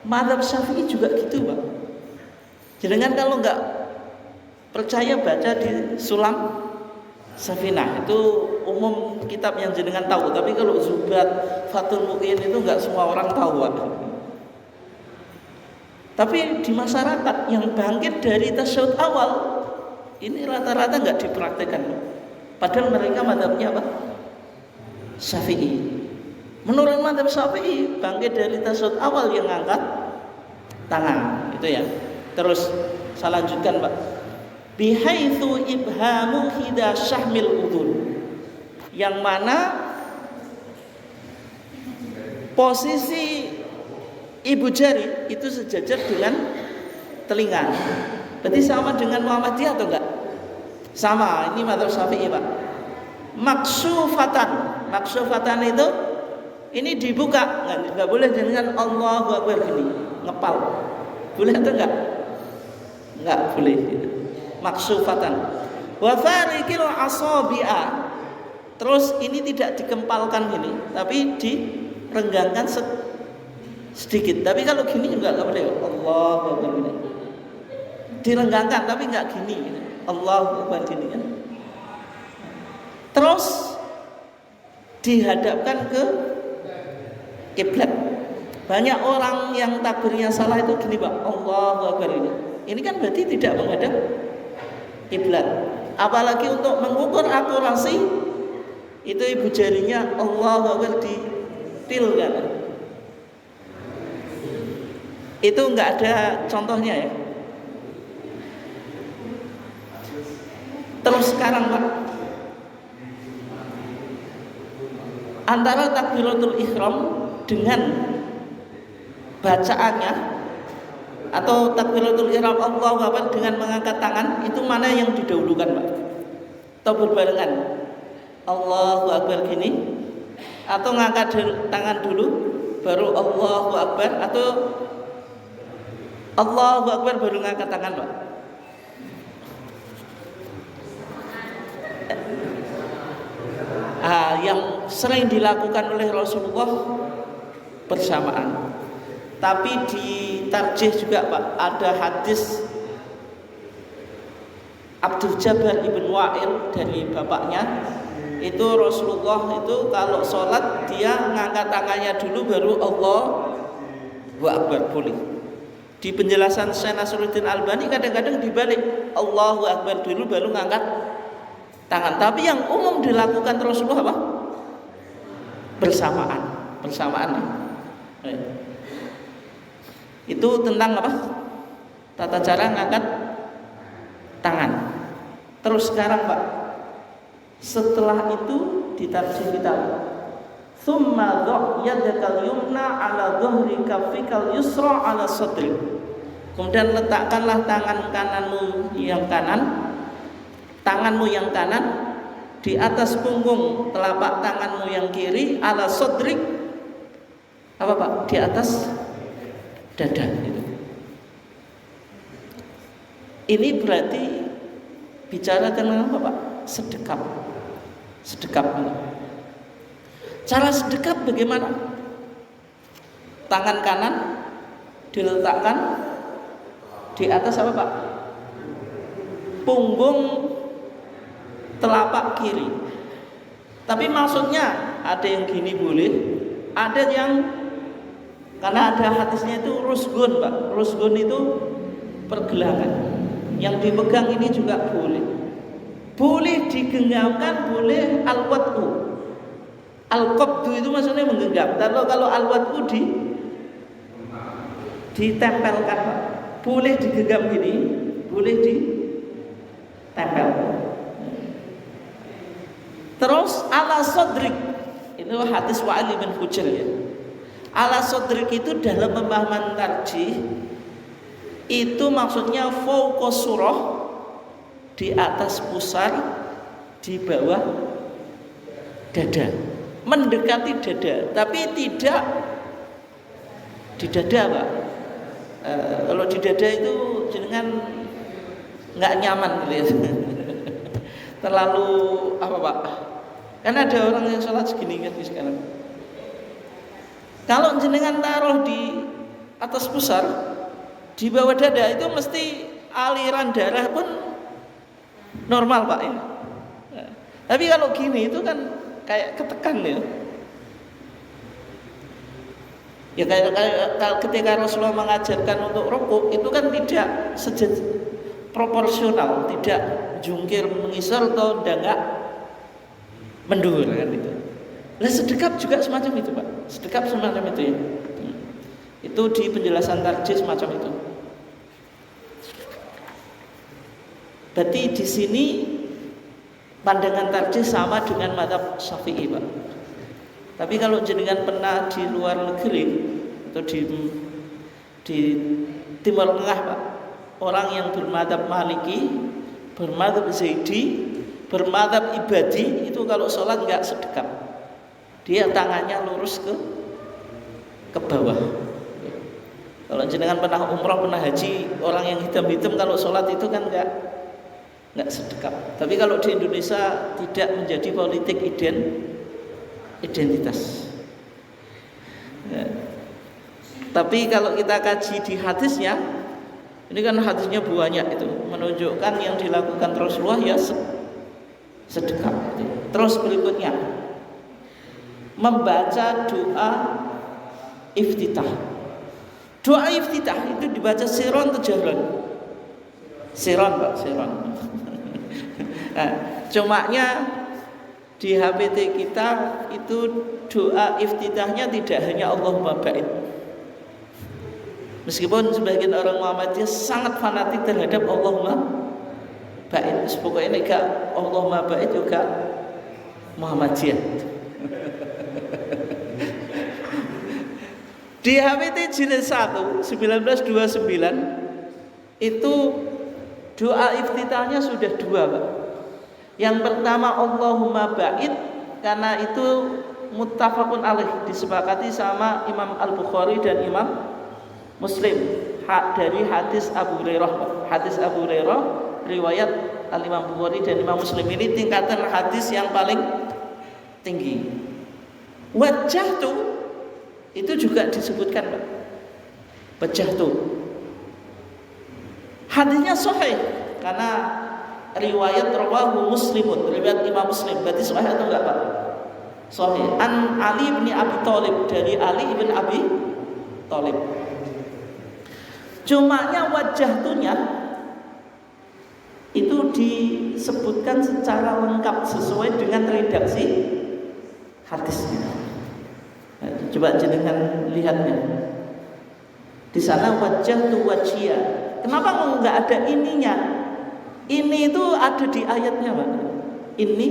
Mazhab Syafi'i juga gitu Pak. Jangan kalau enggak percaya baca di Sulam Safinah, itu umum kitab yang jenengan tahu. Tapi kalau Zubat, Fathul Mu'in itu enggak semua orang tahu Pak. Tapi di masyarakat yang bangkit dari tasyahud awal ini rata-rata enggak dipraktekkan. Padahal mereka mazhabnya apa? Syafi'i. Menurut mazhab Syafi'i, bangkit dari tasyahud awal yang angkat tangan, itu ya. Terus saya lanjutkan Pak. Bihaitsu ibhamu hida syahmil udhun, yang mana posisi ibu jari itu sejajar dengan telinga. Berarti sama dengan Muhammadiyah atau enggak? Sama, ini mazhab Syafi'i Pak. Maksufatan itu ini dibuka, enggak boleh dengan Allahu Akbar gini, ngepal. Boleh atau enggak? Enggak boleh. Maksufatan. Wa farikil asabi'a. Terus ini tidak dikempalkan gini, tapi direnggangkan sedikit. Tapi kalau gini juga enggak boleh. Allahu Akbar gini. Direnggangkan tapi enggak gini. Allahu Akbar gini kan. Terus dihadapkan ke kiblat. Banyak orang yang takbirnya salah itu gini Pak, Allahu Akbar ini. Ini kan berarti tidak menghadap kiblat. Apalagi untuk mengukur akurasi itu ibu jarinya Allahu Akbar ditilkan. Itu enggak ada contohnya ya. Terus sekarang Pak, antara takbiratul ihram dengan bacaannya atau takbiratul ihram Allahu Akbar dengan mengangkat tangan, itu mana yang didahulukan Pak? Atau berbarengan? Allahu Akbar gini atau ngangkat tangan dulu baru Allahu Akbar, atau Allahu Akbar baru ngangkat tangan Pak? Yang sering dilakukan oleh Rasulullah bersamaan. Tapi di tarjih juga Pak, ada hadis Abdul Jabbar ibn Wa'il dari bapaknya, itu Rasulullah itu kalau sholat dia ngangkat tangannya dulu baru Allahu Akbar boleh. Di penjelasan Syekh Nasruddin Albani kadang-kadang dibalik, Allahu Akbar dulu baru ngangkat tangan. Tapi yang umum dilakukan Rasulullah apa? Bersamaan. Itu tentang apa? Tata cara ngangkat tangan. Terus sekarang Pak, setelah itu ditafsir kita, thumma dha' yadakal yumna ala dhuhri kaffikal yusra ala sadri. Kemudian letakkanlah tanganmu yang kanan di atas punggung telapak tanganmu yang kiri ala sadri. Apa Pak? Di atas dada gitu. Ini berarti bicara tentang apa Pak? Sedekap. Cara sedekap bagaimana? Tangan kanan diletakkan di atas apa Pak? Punggung telapak kiri. Tapi maksudnya ada yang gini boleh, ada yang karena ada hadisnya itu rusgun Pak. Rusgun itu pergelangan. Yang dipegang ini juga boleh digenggamkan, boleh al-wad'u. Al-qabdu itu maksudnya menggenggam. Kalau al-wad'u ditempelkan Pak. Boleh digenggam gini, boleh ditempel. Terus ala sodrik, itu hadis Wa'il bin Hujr ya. Ala sodrik itu dalam pemahaman tarjih itu maksudnya fauqa surah, di atas pusar, di bawah dada, mendekati dada, tapi tidak di dada Pak. Kalau di dada itu jenengan nggak nyaman gitu ya. Terlalu apa Pak? Karena ada orang yang sholat segini kan sekarang. Kalau jenengan taruh di atas pusar, di bawah dada itu mesti aliran darah pun normal Pak ya. Tapi kalau gini itu kan kayak ketekan ya. Ya kayak ketika Rasulullah mengajarkan untuk rukuk itu kan tidak proporsional, tidak jungkir mengisor atau dangak mendur kan itu. Lah sedekap juga semacam itu Pak. Sedekap semacam itu ya. Itu di penjelasan tarjih semacam itu. Berarti di sini pandangan tarjih sama dengan mazhab Syafi'i Pak. Tapi kalau jenengan pernah di luar negeri atau di Timur Tengah Pak, orang yang bermadzhab Maliki, bermadzhab Zaidi, bermadzhab Ibadi itu kalau sholat nggak sedekap, dia tangannya lurus ke bawah. Kalau jenengan pernah umrah, pernah haji, orang yang hitam-hitam kalau sholat itu kan nggak sedekap. Tapi kalau di Indonesia tidak menjadi politik identitas. Ya. Tapi kalau kita kaji di hadisnya, ini kan hadisnya banyak itu menunjukkan yang dilakukan Rasulullah ya sedekap. Terus berikutnya membaca doa iftitah. Doa iftitah itu dibaca siron atau jahran? Siron Pak, siron. Nah, cumaknya di HPT kita itu doa iftitahnya tidak hanya Allahumma ba'id. Meskipun sebagian orang Muhammadiyah sangat fanatik terhadap Allahumma ba'id. Pokoknya enggak Allahumma ba'id juga Muhammadiyah. Di HPT jilid 1 1929 itu doa iftitahnya sudah dua Pak. Yang pertama Allahumma ba'id, karena itu muttafaqun alaih, disepakati sama Imam Al-Bukhari dan Imam Muslim dari hadis Abu Hurairah. Hadis Abu Hurairah riwayat Al-Imam Bukhari dan Imam Muslim ini tingkatan hadis yang paling tinggi. Wajah tu itu juga disebutkan Pak. Wajah tu hadisnya sahih karena riwayat rawahu Muslimun, riwayat Imam Muslim. Berarti sahih atau enggak Pak? Sahih. An Ali bin Abi Thalib, dari Ali bin Abi Thalib. Cumanya wajjahtunya itu disebutkan secara lengkap sesuai dengan redaksi hadisnya. Nah, coba jenengan lihatnya. Di sana wajjahtu wajhiya. Kenapa nggak ada ininya? Ini itu ada di ayatnya, Pak. Ini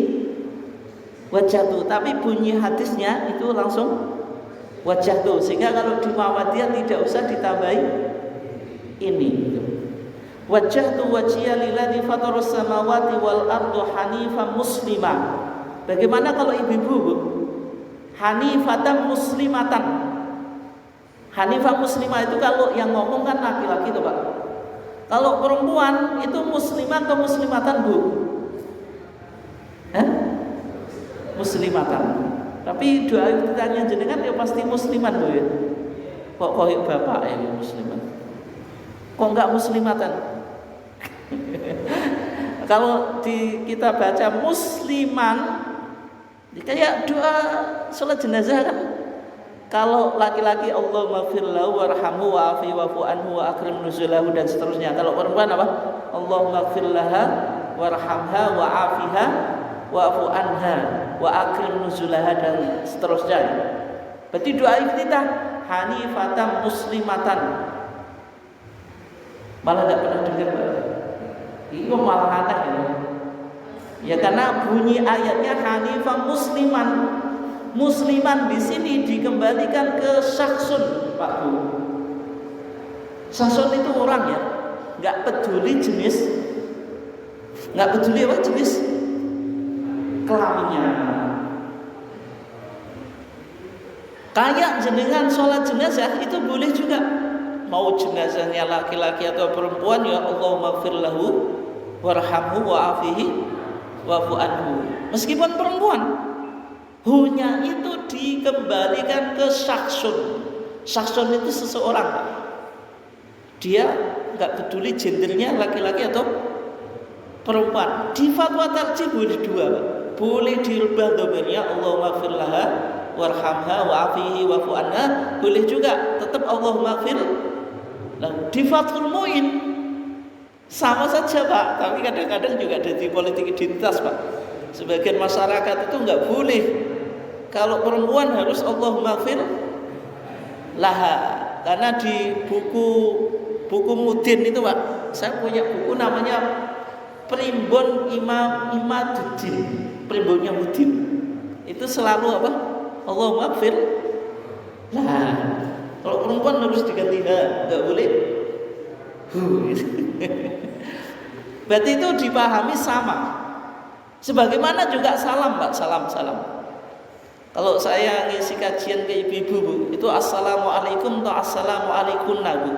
wajjahtu, tapi bunyi hadisnya itu langsung wajjahtu. Sehingga kalau di Muhammadiyah tidak usah ditambahi ini. Wajjahtu wajhiya lilladzi fataras samawati wal arda hanifan muslimah. Bagaimana kalau ibu-ibu, Bu? Hanifatan muslimatan. Hanifah muslimah itu kalau yang ngomong kan laki-laki itu, Pak. Kalau perempuan itu muslimat atau muslimatan, Bu? Muslimatan. Tapi doa ditanya jenengan ya pasti musliman, Bu ya. Kok koyok bapak ya musliman? Kok enggak muslimatan? Kalau kita baca musliman, kayak doa sholat jenazah kan. Kalau laki-laki Allahumma fir lahu warhamhu wa'afi wa'fu anhu wa akrim nuzulahu dan seterusnya. Kalau perempuan apa? Allahumma fir laha warhamha wa'afiha wa'fu anha wa akrim nuzulaha dan seterusnya. Berarti doa iftitah hanifatan muslimatan. Malah enggak pernah dengar, Pak. Itu malah aneh ya. Ya karena bunyi ayatnya hanifah musliman. Musliman di sini dikembalikan ke syaksun, Pak Bu. Syaksun itu orang ya, nggak peduli jenis, nggak peduli apa jenis kelaminnya. Kayak jenengan sholat jenazah itu boleh juga, mau jenazahnya laki-laki atau perempuan ya Allahumma fir lahu warhamhu wa'afihi wa'fu anhu. Meskipun perempuan, hunya itu dikembalikan ke syaksun. Syaksun itu seseorang. Dia nggak peduli gendernya laki-laki atau perempuan. Di fatwa tarjih boleh dua, boleh dirubah domirnya Allahumma fir laha warhamha wa'afihi wa'fu anha, boleh juga tetap Allahumma fir. Di Fathul Muin sama saja, Pak. Tapi kadang-kadang juga ada di politik identitas, Pak. Sebagian masyarakat itu nggak boleh. Kalau perempuan harus Allahumma fir laha. Karena di buku Mudin itu, Pak, saya punya buku namanya Primbon Imaduddin, Primbonnya Mudin. Itu selalu apa? Allahumma fir laha. Kalau perempuan harus diganti ha, nggak boleh hu. Berarti itu dipahami sama. Sebagaimana juga salam, Pak, salam. Kalau saya ngisi kajian ke ibu-ibu, Bu, itu assalamualaikum atau assalamualaikum, Bu?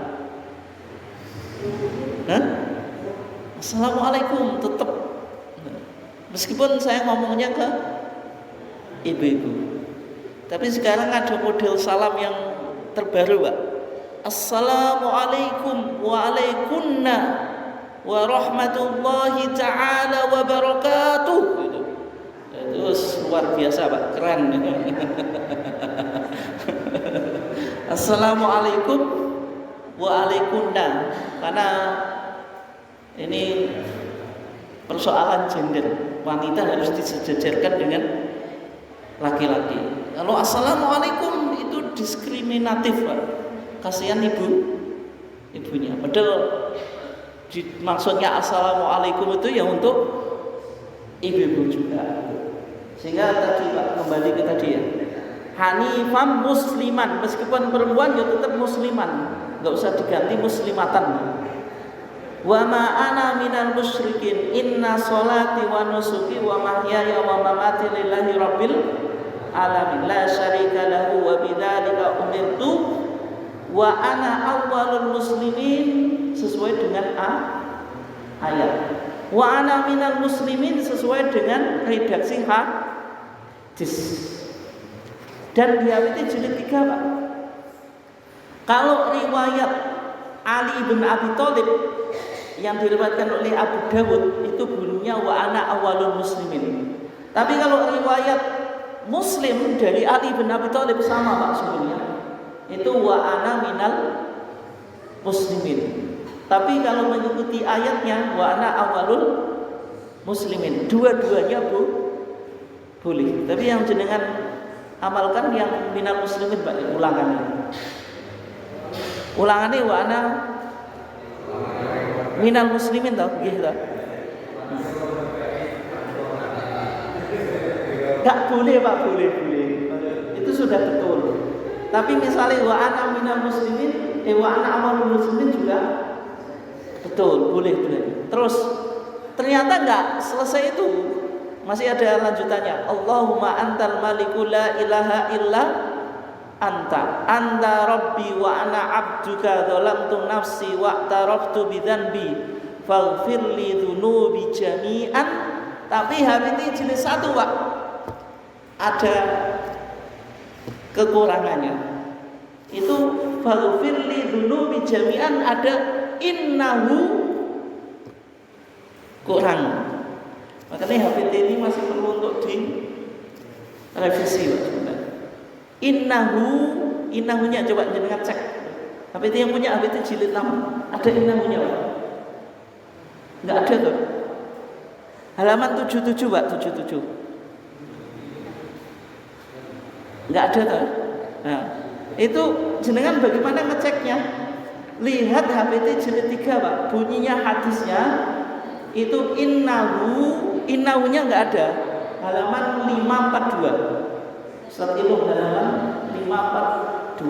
Assalamualaikum tetap. Meskipun saya ngomongnya ke ibu-ibu. Tapi sekarang ada model salam yang terbaru, Pak. Assalamualaikum waalaikumna warahmatullahi ta'ala wabarakatuh. Itu luar biasa, Pak, keren. Assalamualaikum waalaikumna. Karena ini persoalan gender, wanita harus disejajarkan dengan laki-laki. Kalau assalamualaikum itu diskriminatif, Pak. Kasihan ibunya. Padahal maksudnya assalamualaikum itu ya untuk ibu-ibu juga. Sehingga tadi, Pak, kembali ke tadi ya. Hanifan musliman, meskipun perempuan ya tetap musliman, nggak usah diganti muslimatan. Wa ma ana minal musyrikin, inna sholati wa nusuki wa mahyaya wa mamati lillahi rabbil alamin la syarika lahu wa bidzalika umirtu wa ana awwalul muslimin, sesuai dengan ayat. Wa ana minal muslimin sesuai dengan redaksi hadis. Dan diawiti jilid 3, Pak. Kalau riwayat Ali bin Abi Thalib yang diriwayatkan oleh Abu Dawud itu bunyinya wa ana awwalul muslimin. Tapi kalau riwayat Muslim dari Ali bin Abi Thalib sama, Pak, sebenarnya. Itu wa ana minal muslimin. Tapi kalau mengikuti ayatnya wa ana awalul muslimin, dua-duanya boleh. Tapi yang jenengan amalkan yang minal muslimin Pak, ulangannya wa ana minal muslimin tau nggih ta. Enggak boleh Pak, boleh. Itu sudah betul. Tapi misalnya wa ana minal muslimin, wa ana awalul muslimin juga betul, boleh. Terus ternyata enggak selesai itu. Masih ada lanjutannya. Allahumma antal maliku la ilaha illa anta rabbi wa ana abduka dzalamtu nafsi wa taraftu bidzanbi faghfirli dzunubi jami'an. Tapi habis jilid 1 Pak, ada kekurangannya. Itu faghfirli dzunubi jami'an, ada innahu kurang. Makanya HPT ini masih perlu untuk direvisi Pak. Innahunya coba jenengan cek. HPT yang punya HPT jilid 6 ada innahunya Pak? Enggak ada tuh. Halaman 77 Pak, 77. Enggak ada tuh. Nah, itu jenengan bagaimana ngeceknya? Lihat HPT jilid 3 Pak, bunyinya hadisnya itu innahunya enggak ada. Halaman 542. Surat Ilum halaman 542.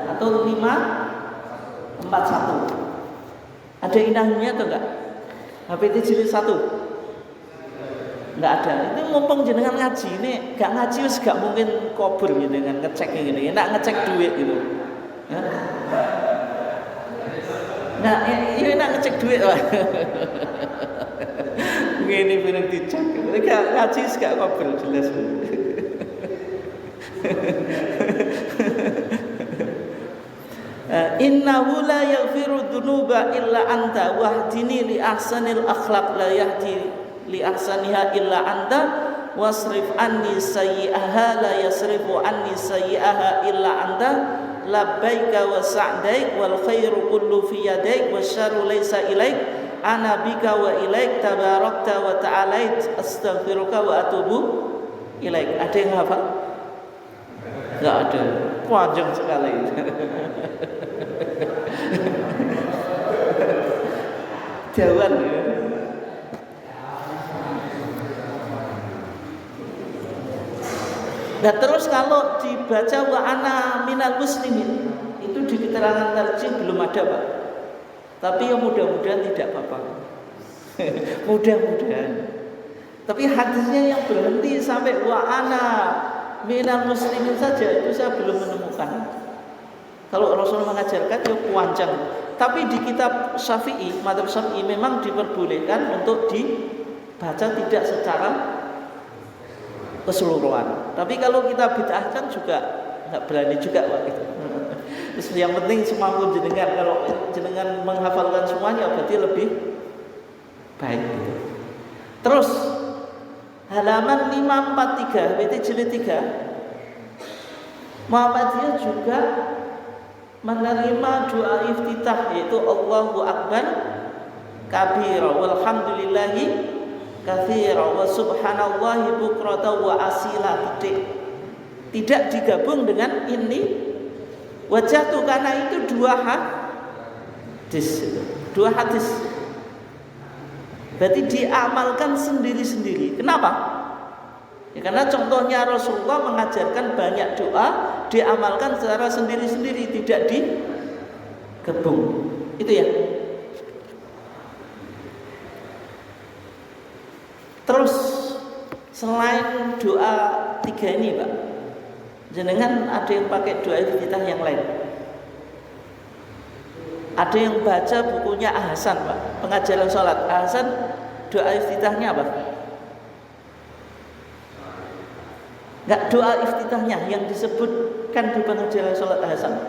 Atau 541. Ada innahunya atau enggak? HPT jilid 1. Enggak ada. Itu mumpung jenengan ngaji ini, enggak ngaji wis gak mungkin kubur jenengan ngecek ngene. Enak ngecek duit gitu. Ya. Nah, ini nak ngecek duit Pak. Ngene pirang dicek. Enggak ngaji gak kabel jelas. Innahu la yaghfiru dzunuba illa anta wahdini li ahsanil akhlaq la yahdi li ahsaniha illa anta wasrif anni sayyi'aha la yasrifu anni sayyi'aha illa anta labbaika wa sa'daik wal khairu kullu fi yadaik wasyarru laysa ilaik ana bika wa ilaik tabarakta wa ta'alait astaghfiruka wa atubu ilaik. Ada yang hafal? Enggak ada. Panjang sekali. Jawan ya. Nah terus kalau dibaca wa ana minal muslimin, itu di keterangan tarjih belum ada Pak. Tapi ya mudah-mudahan tidak apa-apa. Mudah-mudahan. Tapi hadisnya yang berhenti sampai wa ana minal muslimin saja itu saya belum menemukan. Kalau Rasul mengajarkan ya panjang. Tapi di kitab Syafi'i, madzhab Syafi'i memang diperbolehkan untuk dibaca tidak secara keseluruhan. Tapi kalau kita bid'ahkan juga nggak berani juga Pak gitu. Terus yang penting semampu jenengan, kalau jenengan menghafalkan semuanya berarti lebih baik gitu. Terus halaman 543 HPT jilid 3 Muhammadiyah juga menerima doa iftitah, yaitu Allahu Akbar kabira walhamdulillahi katsira wa subhanallahi bukrata wa asila. Tidak digabung dengan ini wajah tuh, karena itu dua hadis. Berarti diamalkan sendiri-sendiri. Kenapa? Ya karena contohnya Rasulullah mengajarkan banyak doa diamalkan secara sendiri-sendiri, tidak digabung. Itu ya. Terus selain doa 3 ini Pak, jenengan ada yang pakai doa iftitah yang lain? Ada yang baca bukunya Ahsan Pak, pengajaran sholat Ahsan, doa iftitahnya apa? Enggak, doa iftitahnya yang disebutkan di pengajaran sholat Ahsan.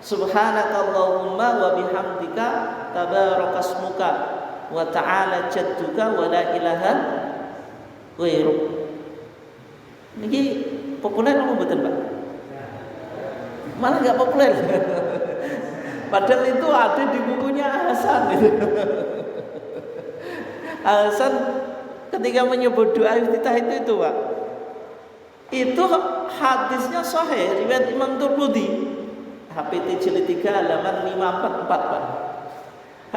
Subhanakallahumma wa bihamdika tabarakasmuka wa ta'ala jadduka wa la ilaha ghairuk. Ini populer apa betul Pak? malah nggak populer. Padahal itu ada di bukunya Hasan. Hasan ketika menyebut doa iftitah itu Pak. Itu hadisnya sahih riwayat Imam Tirmidzi. HPT jilid 3 halaman 544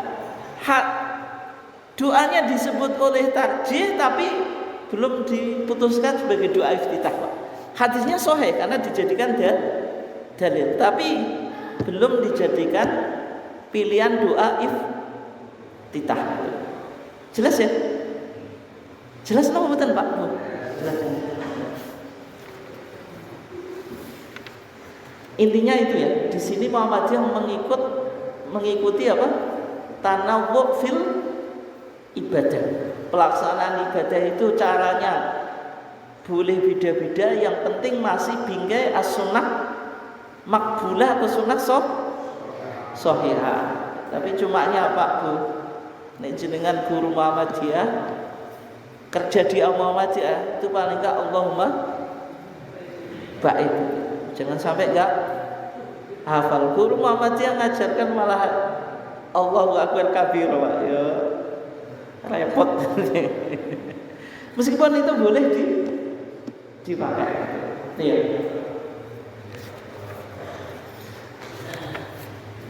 Pak. Doanya disebut oleh tarjih tapi belum diputuskan sebagai doa iftitah Pak. Hadisnya sahih karena dijadikan dalil, tapi belum dijadikan pilihan doa iftitah. Jelas ya? Jelas napa mboten Pak? Bu. Jelas. Intinya itu ya. Di sini Muhammadiyah mengikuti apa? Tanawwu fil ibadah. Pelaksanaan ibadah itu caranya boleh beda-beda, yang penting masih bingkai as-sunnah makbulah atau sunnah sahihah. Tapi cumanya Pak Bu, nek jenengan guru Muhammadiyah kerja di Muhammadiyah itu paling enggak Allahumma baik. Jangan sampai enggak hafal. Guru Muhammadiyah ngajarkan malah Allahu akbar kabir Pak. Ya repot. Meskipun itu boleh dipakai. Iya.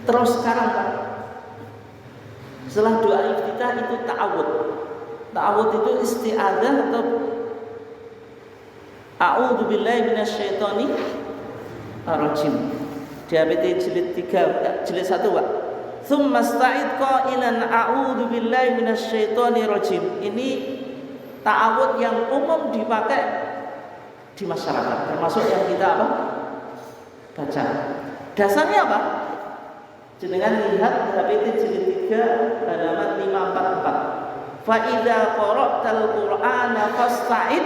Terus sekarang Pak, setelah doa iftitah itu ta'awud. Ta'awud itu isti'adzah atau a'udzu billahi minasyaitonir rajim. Di HPT jilid 3 jilid 1 Pak. Tsumma sta'id qailan a'udzu billahi minasyaitonir rajim. Ini ta'awud yang umum dipakai di masyarakat, termasuk yang kita apa? Baca. Dasarnya apa? Jenengan lihat HPT jilid 3 halaman 544. Fa idza qara'tal Qur'ana fasta'id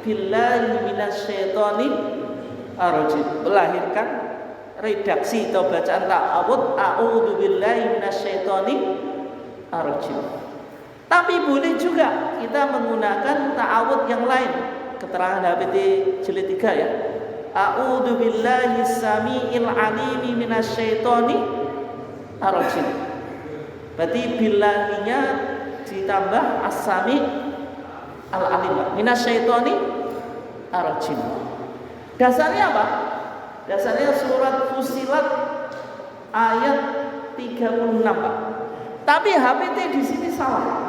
billahi minasyaitonir rajim. Melahirkan redaksi atau bacaan ta'awud a'udzu billahi minasyaitonir rajim. Tapi boleh juga kita menggunakan ta'awud yang lain. Keterangan HPT jilid 3 ya. A'udzu billahi samiil alimi minasyaitonir rajim. Berarti billahinya ditambah as-sami al-alim minasyaitonir rajim. Dasarnya apa? Dasarnya surat Fussilat ayat 36 Pak. Tapi HPT di sini salah.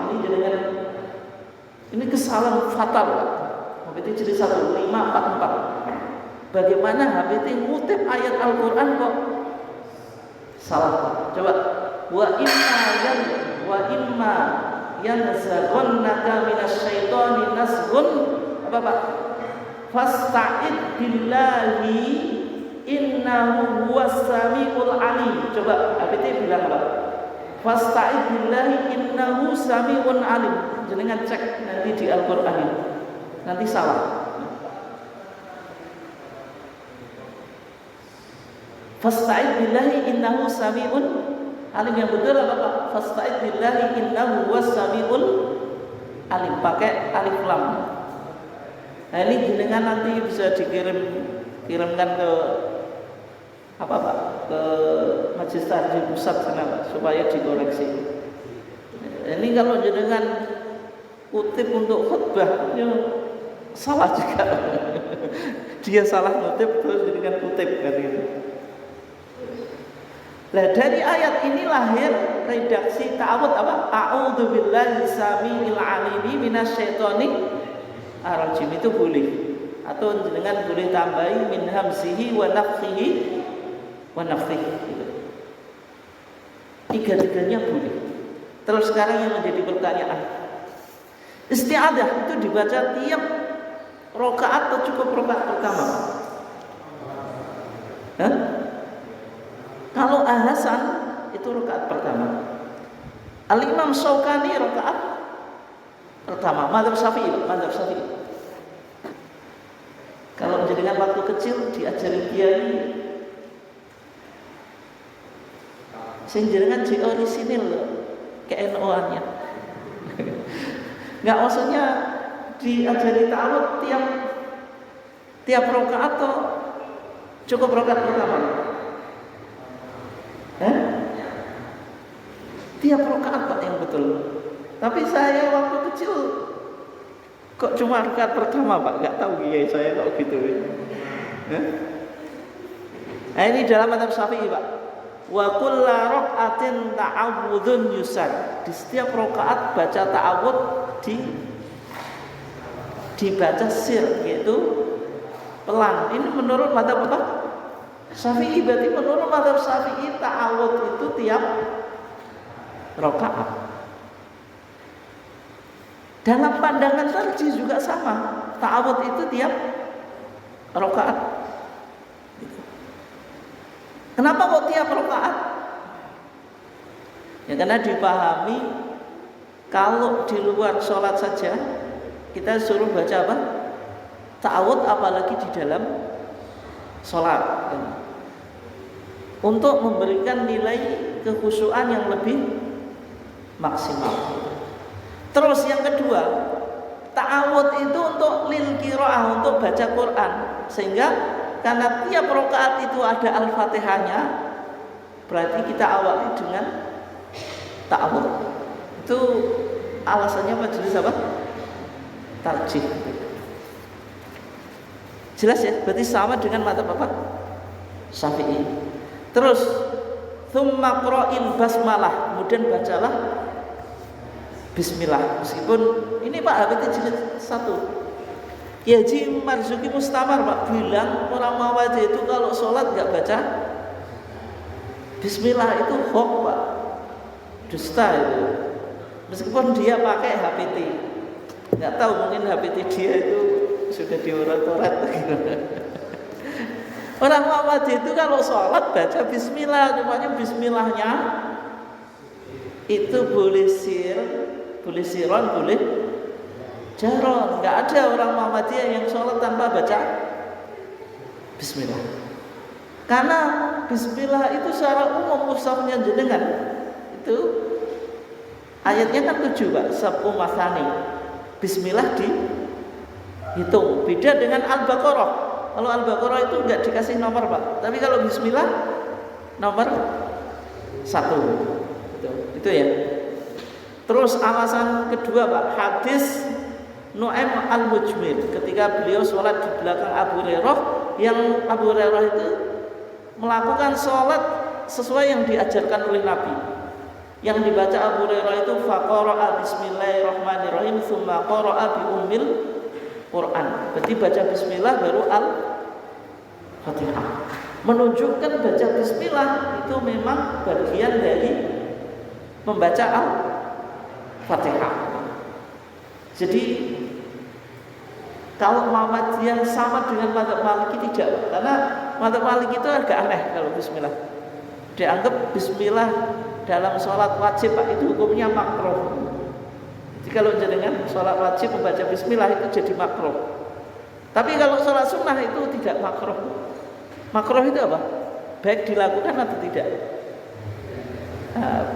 Ini kesalahan fatal Pak. HPT jadi 1544. Bagaimana HPT ngutip ayat Al-Qur'an kok salah? Coba wa imma yanzaghannaka minasyaitoni nazghun apa Pak? Fasta'id billahi innahu huwas samiul alim. Coba HPT bilang apa? Fasta'id billahi innahu samiun alim. Jangan cek nanti di Al-Qur'an ini. Nanti salah. Fasta'id billahi innahu samiun alim. Yang betul apa Pak? Fasta'id billahi innahu huwas samiul alim. Pakai alif lam. Nah ini jenengan nanti bisa kirimkan ke apa Pak? Ke Majelis Tahdzib Pusat sana Pak, supaya dikoreksi. Ini kalau jenengan kutip untuk khutbah, ya salah juga. Dia salah kutip terus jenengan kutip kan gitu. Nah dari ayat ini lahir redaksi ta'awud apa? A'udzu billahi samiil alimi minasyaitonir rajim. Itu boleh. Atau jenengan boleh tambahi min hamzihi wa nafthihi wa nafthihi. Tiga-tiganya boleh. Terus sekarang yang menjadi pertanyaan, isti'adzah itu dibaca tiap rakaat atau cukup rakaat pertama? Hah? Kalau Hasan itu rakaat pertama. Al-Imam Syaukani rakaat pertama. Madzhab Syafi'i. Kalau jenengan waktu kecil diajari kiai, sing jenengan di orisinil ke-NO-annya. Enggak, maksudnya diajari ta'awud tiap rakaat atau cukup rakaat pertama? tiap rakaat Pak yang betul. Tapi saya waktu kecil kok cuma rakaat pertama Pak, nggak tahu kiai saya kok gitu. Nah ini dalam mazhab Syafi'i Pak. Wa kullu raka'atin ta'awudzun yusar. Di setiap rakaat baca ta'awudz dibaca sir, yaitu pelan. Ini menurut mazhab apa? Syafi'i. Berarti menurut mazhab Syafi'i ta'awudz itu tiap rakaat. Dalam pandangan tarjih juga sama. Ta'awudz itu tiap rakaat. Kenapa kok tiap rakaat? Ya karena dipahami kalau di luar sholat saja kita suruh baca apa? Ta'awudz, apalagi di dalam sholat. Untuk memberikan nilai kekhusyuan yang lebih maksimal. Terus yang kedua, ta'awudz itu untuk lil qiraah, untuk baca Quran. Sehingga karena tiap rakaat itu ada Al-Fatihahnya, berarti kita awali dengan ta'awudz. Itu alasannya majelis apa? Tarjih. Jelas ya? Berarti sama dengan mazhab apa? Syafi'i. Terus tsumma qra'il basmalah, kemudian bacalah bismillah. Meskipun ini Pak HPT jilid 1. Ya Haji Marzuki Mustamar Pak bilang orang Muhammadiyah itu kalau sholat nggak baca bismillah itu hoax Pak, dusta itu. Meskipun dia pakai HPT, nggak tahu mungkin HPT dia itu sudah diorat-orat. Orang Muhammadiyah itu kalau sholat baca bismillah, namanya bismillahnya itu boleh sir, boleh siron, boleh jaron. Nggak ada orang Muhammadiyah yang sholat tanpa baca bismillah. Karena bismillah itu secara umum mushafnya jenengan itu ayatnya kan 7 Pak, sab'u masani. Bismillah dihitung. Beda dengan Al-Baqarah. Kalau Al-Baqarah itu nggak dikasih nomor Pak, tapi kalau bismillah nomor 1. Itu ya. Terus alasan kedua Pak, hadis Nu'aim al-Mujmir ketika beliau sholat di belakang Abu Hurairah, yang Abu Hurairah itu melakukan sholat sesuai yang diajarkan oleh Nabi. Yang dibaca Abu Hurairah itu faqara'a bismillahirrahmanirrahim tsumma qara'a bi ummil Quran. Berarti baca bismillah baru al-Fatihah. Menunjukkan baca bismillah itu memang bagian dari membaca al-Fatihah. Jadi kalau Muhammadiyah sama dengan mazhab Maliki tidak, karena mazhab Maliki itu agak aneh kalau bismillah. Dianggap bismillah dalam sholat wajib Pak itu hukumnya makruh. Jadi kalau jenengan sholat wajib membaca bismillah itu jadi makruh. Tapi kalau sholat sunnah itu tidak makruh. Makruh itu apa? Baik dilakukan atau tidak?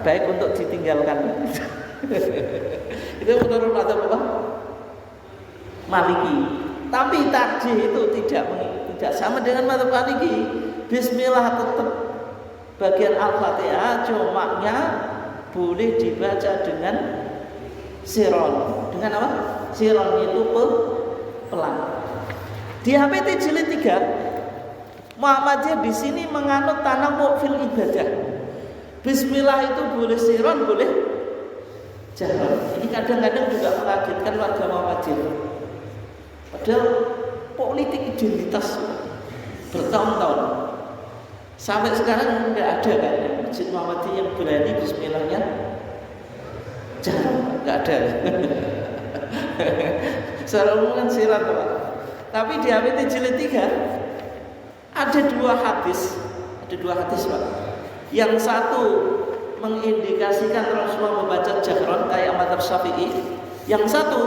Baik untuk ditinggalkan. Itu menurut mazhab apa? Maliki. Tapi tarjih itu tidak sama dengan mazhab Maliki. Bismillah tetap bagian Al-Fatihah, cuma-nya boleh dibaca dengan siron. Dengan apa? Siron itu pelan. Di HPT jilid 3, Muhammadiyah di sini menganut tanammu fil ibadah. Bismillah itu boleh siron, boleh jalan. Ini kadang-kadang juga mengagetkan warga Muhammadiyah. Padahal politik identitas bertahun-tahun sampai sekarang nggak ada kan masjid Muhammadiyah yang berani bismillahnya jalan, nggak ada. Secara umum kan sirat Pak. Tapi di HPT jilid 3 ada dua hadis Pak. Yang satu mengindikasikan Rasulullah membaca jahron kayak mazhab Syafi'i. Yang satu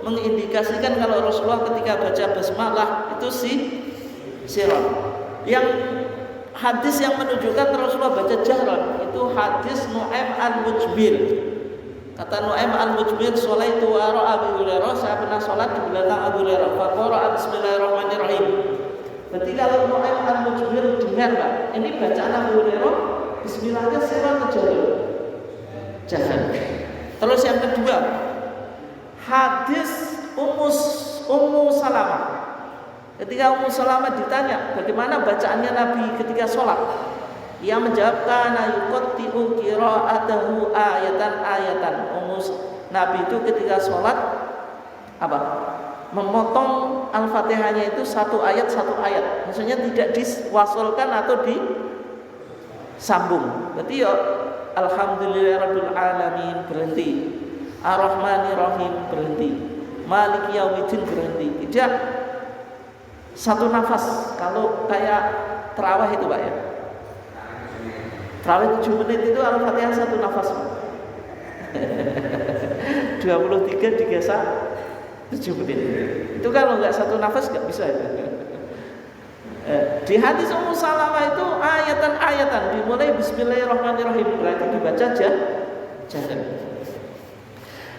mengindikasikan kalau Rasulullah ketika baca basmalah itu siron. Yang hadis yang menunjukkan Rasulullah baca jahron itu hadis Nu'aim al-Mujmir. Kata Nu'aim al-Mujmir, sholaitu wara Abu Hurairah, saya pernah sholat di belakang Abu Hurairah. Faqara bismillahirrahmanirrahim. Berarti kalau Nu'aim al-Mujmir dengar Pak, ini bacaan Abu Hurairah bismillahnya siron atau jahron? jahar. Terus yang kedua, hadis Ummu Salamah. Ketika Ummu Salamah ditanya bagaimana bacaannya Nabi ketika sholat, ia menjawab kana yuqatti'u qira'atahu ayatan. Nabi itu ketika sholat apa? Memotong Al-Fatihahnya itu satu ayat. Maksudnya tidak diwasolkan atau disambung. Berarti ya Alhamdulillahirabbil alamin berhenti. Ar-Rahmanir-Rahim berhenti. Maliki yaumiddin berhenti. Tidak satu nafas. Kalau kayak tarawih itu Pak ya. Tarawih 7 menit itu Al-Fatihah satu nafas. 23 digesek 7 menit. Itu kalau nggak satu nafas nggak bisa itu. Di hadis Ummu Salamah itu ayatan dimulai Bismillahirrahmanirrahim, berarti dibaca jahar.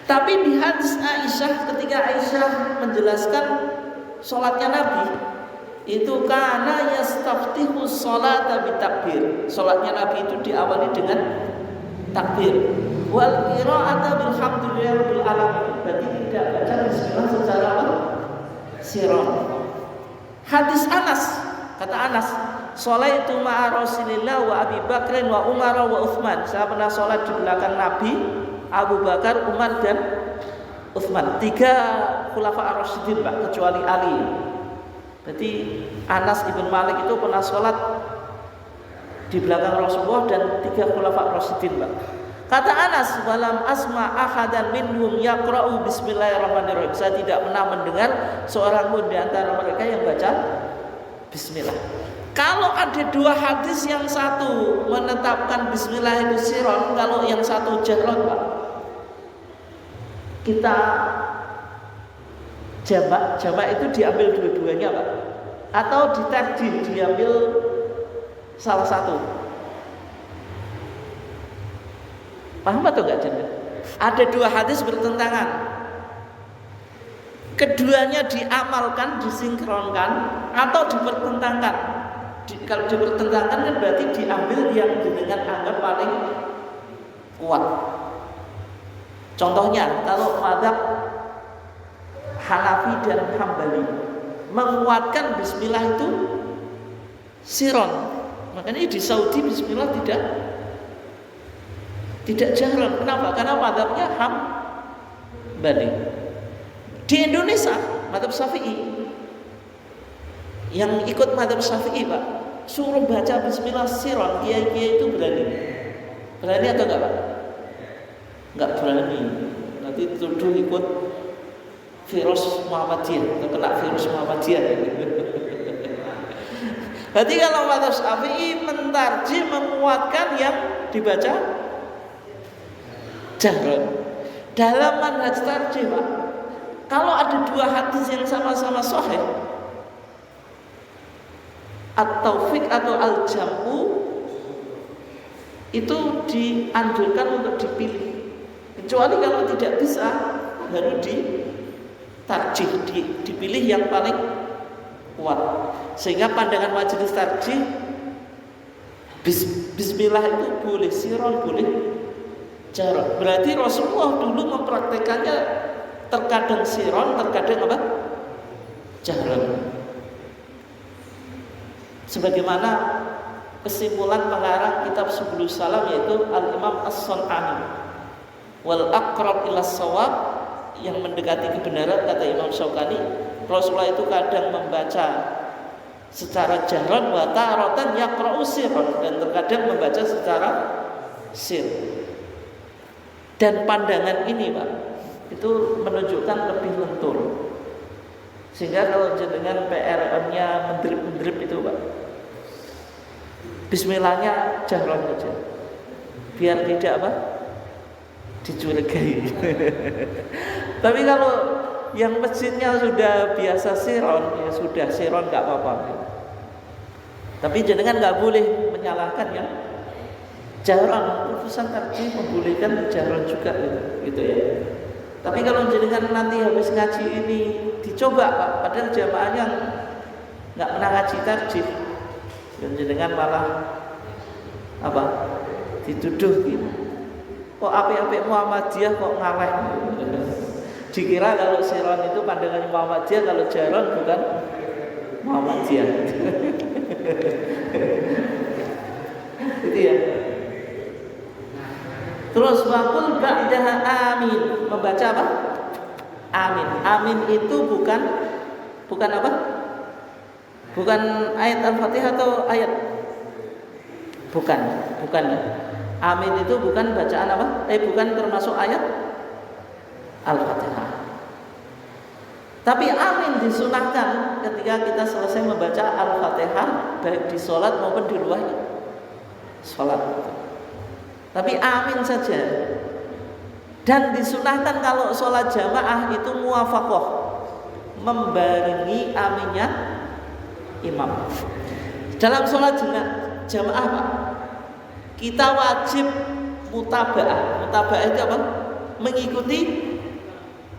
Tapi di hadis Aisyah, ketika Aisyah menjelaskan sholatnya Nabi, itu kana yastaftihu sholata bitakbir. Sholatnya Nabi itu diawali dengan takbir. Wal qira'ata bilhamdulillahirabbil alamin. Berarti tidak baca bismillah secara sirron. Hadis Anas, kata Anas, sholaitu ma'a Rasulillah wa Abi Bakrin wa Umar wa Utsman. Saya pernah sholat di belakang Nabi, Abu Bakar, Umar dan Utsman. 3 khulafa ar-rasyidin Pak, kecuali Ali. Berarti Anas ibn Malik itu pernah sholat di belakang Rasulullah dan 3 khulafa ar-rasyidin Pak. Kata Anas, walam asma ahadan minhum yaqra'u bismillahirrahmanirrahim. Saya tidak pernah mendengar seorang pun di antara mereka yang baca bismillah. Kalau ada 2 hadis, yang satu menetapkan bismillah itu sirron, kalau yang satu jahron Pak, kita jamak itu diambil dua-duanya Pak, atau ditakdim diambil salah satu. Paham atau enggak Janda? Ada 2 hadis bertentangan, keduanya diamalkan, disinkronkan atau dipertentangkan. Kalau dipertentangkan kan berarti diambil yang dengan anggap paling kuat. Contohnya kalau mazhab Hanafi dan Hambali menguatkan bismillah itu sirron. Makanya di Saudi bismillah tidak jahran. Kenapa? Karena mazhabnya Hambali. Di Indonesia mazhab Syafi'i, yang ikut mazhab Syafi'i Pak, suruh baca bismillah sirron, kiai-kiai itu berani atau enggak Pak? Enggak berani. Nanti tuduh ikut virus Muhammadiyah atau kena virus Muhammadiyah. Berarti kalau mazhab Syafi'i mentarjih, menguatkan yang dibaca jahron. Dalam manhaj tarjih Pak, kalau ada 2 hadis yang sama-sama sahih, at-taufiq atau al-jam'u itu dianjurkan untuk dipilih. Kecuali kalau tidak bisa, baru ditarjih, dipilih yang paling kuat. Sehingga pandangan majelis tarjih, bismillah itu boleh sirron, boleh jahron. Berarti Rasulullah dulu mempraktekannya terkadang sirron, terkadang apa? Jahron. Sebagaimana kesimpulan pengarang kitab Subulus Salam, yaitu Al-Imam As-Sun'ani, wal aqrab ila shawab, yang mendekati kebenaran, kata Imam Syaukani, Rasulullah itu kadang membaca secara jahron, wa taratan yaqra'u sirron, dan terkadang membaca secara sir. Dan pandangan ini Pak, itu menunjukkan lebih lentur. Sehingga kalau jenengan PRM-nya mendrip itu Pak, bismillahnya jahron saja, biar tidak apa? Dicurigai. Tapi kalau yang masjidnya sudah biasa sirron, ya sudah sirron nggak apa-apa. Tapi jenengan nggak boleh menyalahkan ya jahron. Putusan tarjih membolehkan jahron juga gitu ya. Tapi kalau jenengan nanti habis ngaji ini dicoba Pak, padahal jamaahnya nggak pernah ngaji tarjih, dan jenengan malah apa? Dituduh gitu. Kok apik-apik Muhammadiyah kok ngaleh. Dikira kalau Siron itu pandangannya Muhammadiyah, kalau Jaron bukan Muhammadiyah. Itu ya. Terus waqul ba'daha amin. Membaca apa? Amin. Amin itu bukan apa? Bukan ayat Al-Fatihah atau ayat? Bukan. Amin itu bukan bacaan apa? Bukan termasuk ayat Al-Fatihah. Tapi amin disunahkan ketika kita selesai membaca Al-Fatihah, baik di sholat maupun di luar sholat. Tapi amin saja. Dan disunahkan kalau sholat jamaah itu muwafaqah, membarengi aminnya imam. Dalam sholat jamaah Pak, kita wajib mutaba'ah. Mutaba'ah itu apa? Mengikuti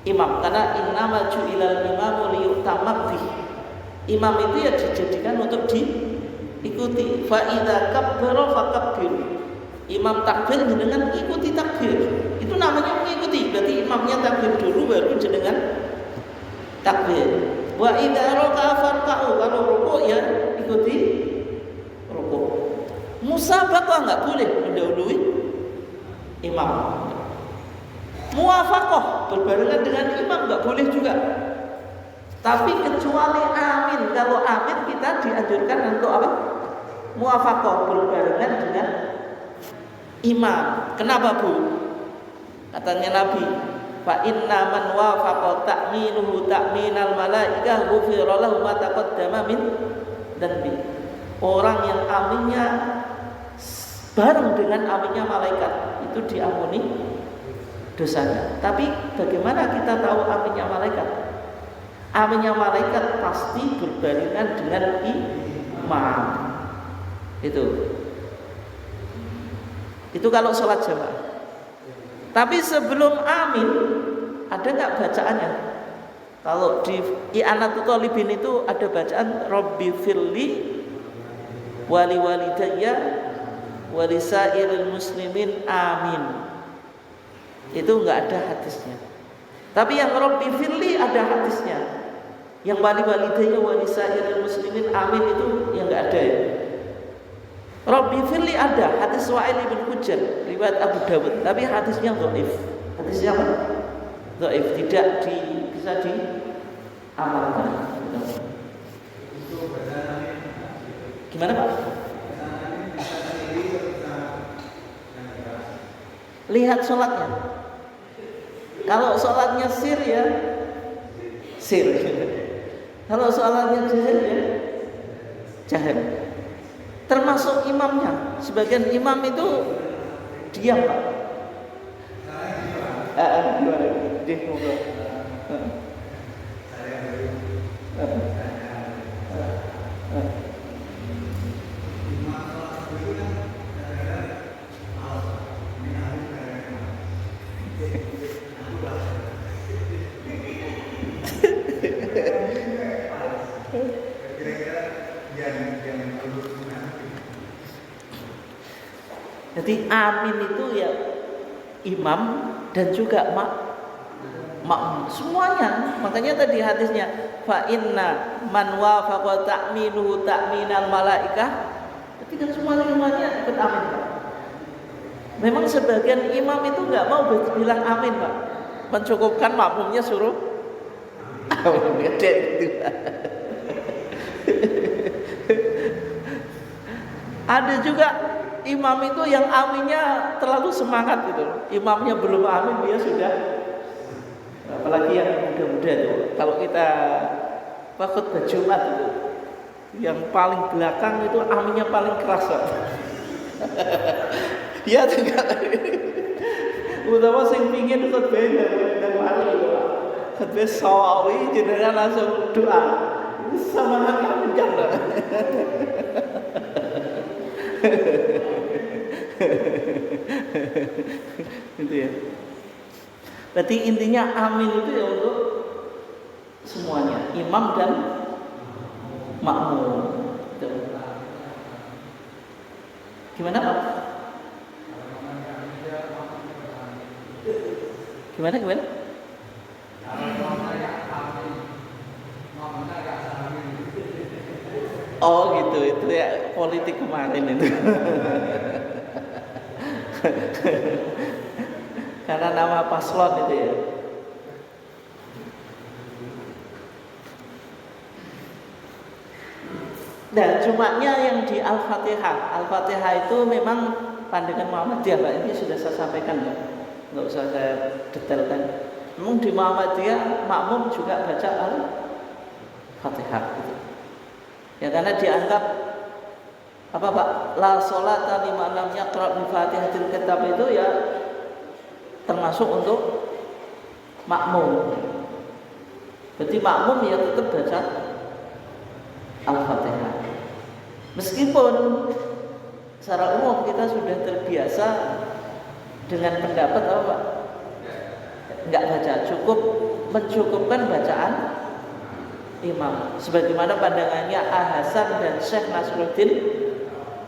imam, karena innama ju'ilal imamu liyu'tamma bih. Imam itu ya dijadikan untuk diikuti. Fa idza kabbara fakabbir. Imam takbir jenengan ikuti takbir. Itu namanya mengikuti. Berarti imamnya takbir dulu baru jenengan takbir. Wa idza raka'a farka'u. Kalau rukuk ya ikuti rukuk. Musabaqah enggak boleh mendahului imam. Muwafaqah berbarengan dengan imam enggak boleh juga. Tapi kecuali amin. Kalau amin kita dianjurkan untuk apa? Muwafaqah berbarengan dengan imam. Kenapa Bu? Katanya Nabi, fa inna man wafaqa ta'minuhu ta'minal malaikah ghufira lahu ma taqaddama min dzanbi. Orang yang aminnya bareng dengan aminnya malaikat itu diampuni dosanya. Tapi bagaimana kita tahu aminnya malaikat? Aminnya malaikat pasti berbarengan dengan imam. Itu kalau sholat jamaah. Tapi sebelum amin ada nggak bacaannya? Kalau di I'anatul Thalibin itu ada bacaan Rabbi firli wali walidayya walisairil muslimin amin. Itu nggak ada hadisnya. Tapi yang Rabbi firli ada hadisnya. Yang wali walidayya walisairil muslimin amin itu yang nggak ada ya. Rabbi firli ada hadis Wa'il bin Hujr riwayat Abu Dawud, tapi hadisnya dhaif. Hadisnya apa? Dhaif, tidak bisa diamalkan. Gimana Pak? Lihat sholatnya. Kalau sholatnya sir ya sir. Kalau sholatnya jahar ya jahar. Termasuk imamnya. Sebagian imam itu diam Pak. Jadi amin itu ya imam dan juga makmum semuanya. Makanya tadi hadisnya fa inna man wafaqa ta'minuhu ta'minal malaikah. Ketika semuanya ikut amin Pak. Memang sebagian imam itu enggak mau bilang amin Pak. Mencukupkan makmumnya suruh amin gede gitu. Ada juga imam itu yang aminnya terlalu semangat gitu. Imamnya belum amin dia sudah. Apalagi yang muda-muda itu. Kalau kita khutbah Jumat itu, yang paling belakang itu aminnya paling keras. Ya juga. Utama sing pingin khutbah dan malu itu. Khutbah sawawi jenengan langsung doa. Semangat amin kan. Gitu ya. Berarti intinya amin itu ya untuk semuanya, imam dan makmum. Gitu. Gimana Pak? Gimana? Oh gitu, itu ya politik kemarin itu. Karena nama paslon itu ya. Dan cumanya yang di Al-Fatihah. Al-Fatihah itu memang pandangan Muhammadiyah, Pak. Ini sudah saya sampaikan, Pak. Nggak usah saya detailkan. Memang di Muhammadiyah makmum juga baca Al-Fatihah gitu. Ya karena dianggap apa Pak? La sholata liman lam yaqra' bi Fatihatil Kitab itu ya termasuk untuk makmum. Berarti makmum ya tetap baca Al-Fatihah. Meskipun secara umum kita sudah terbiasa dengan pendapat apa Pak? Enggak baca, cukup mencukupkan bacaan imam. Sebagaimana pandangannya Al-Hasan dan Syekh Nasruddin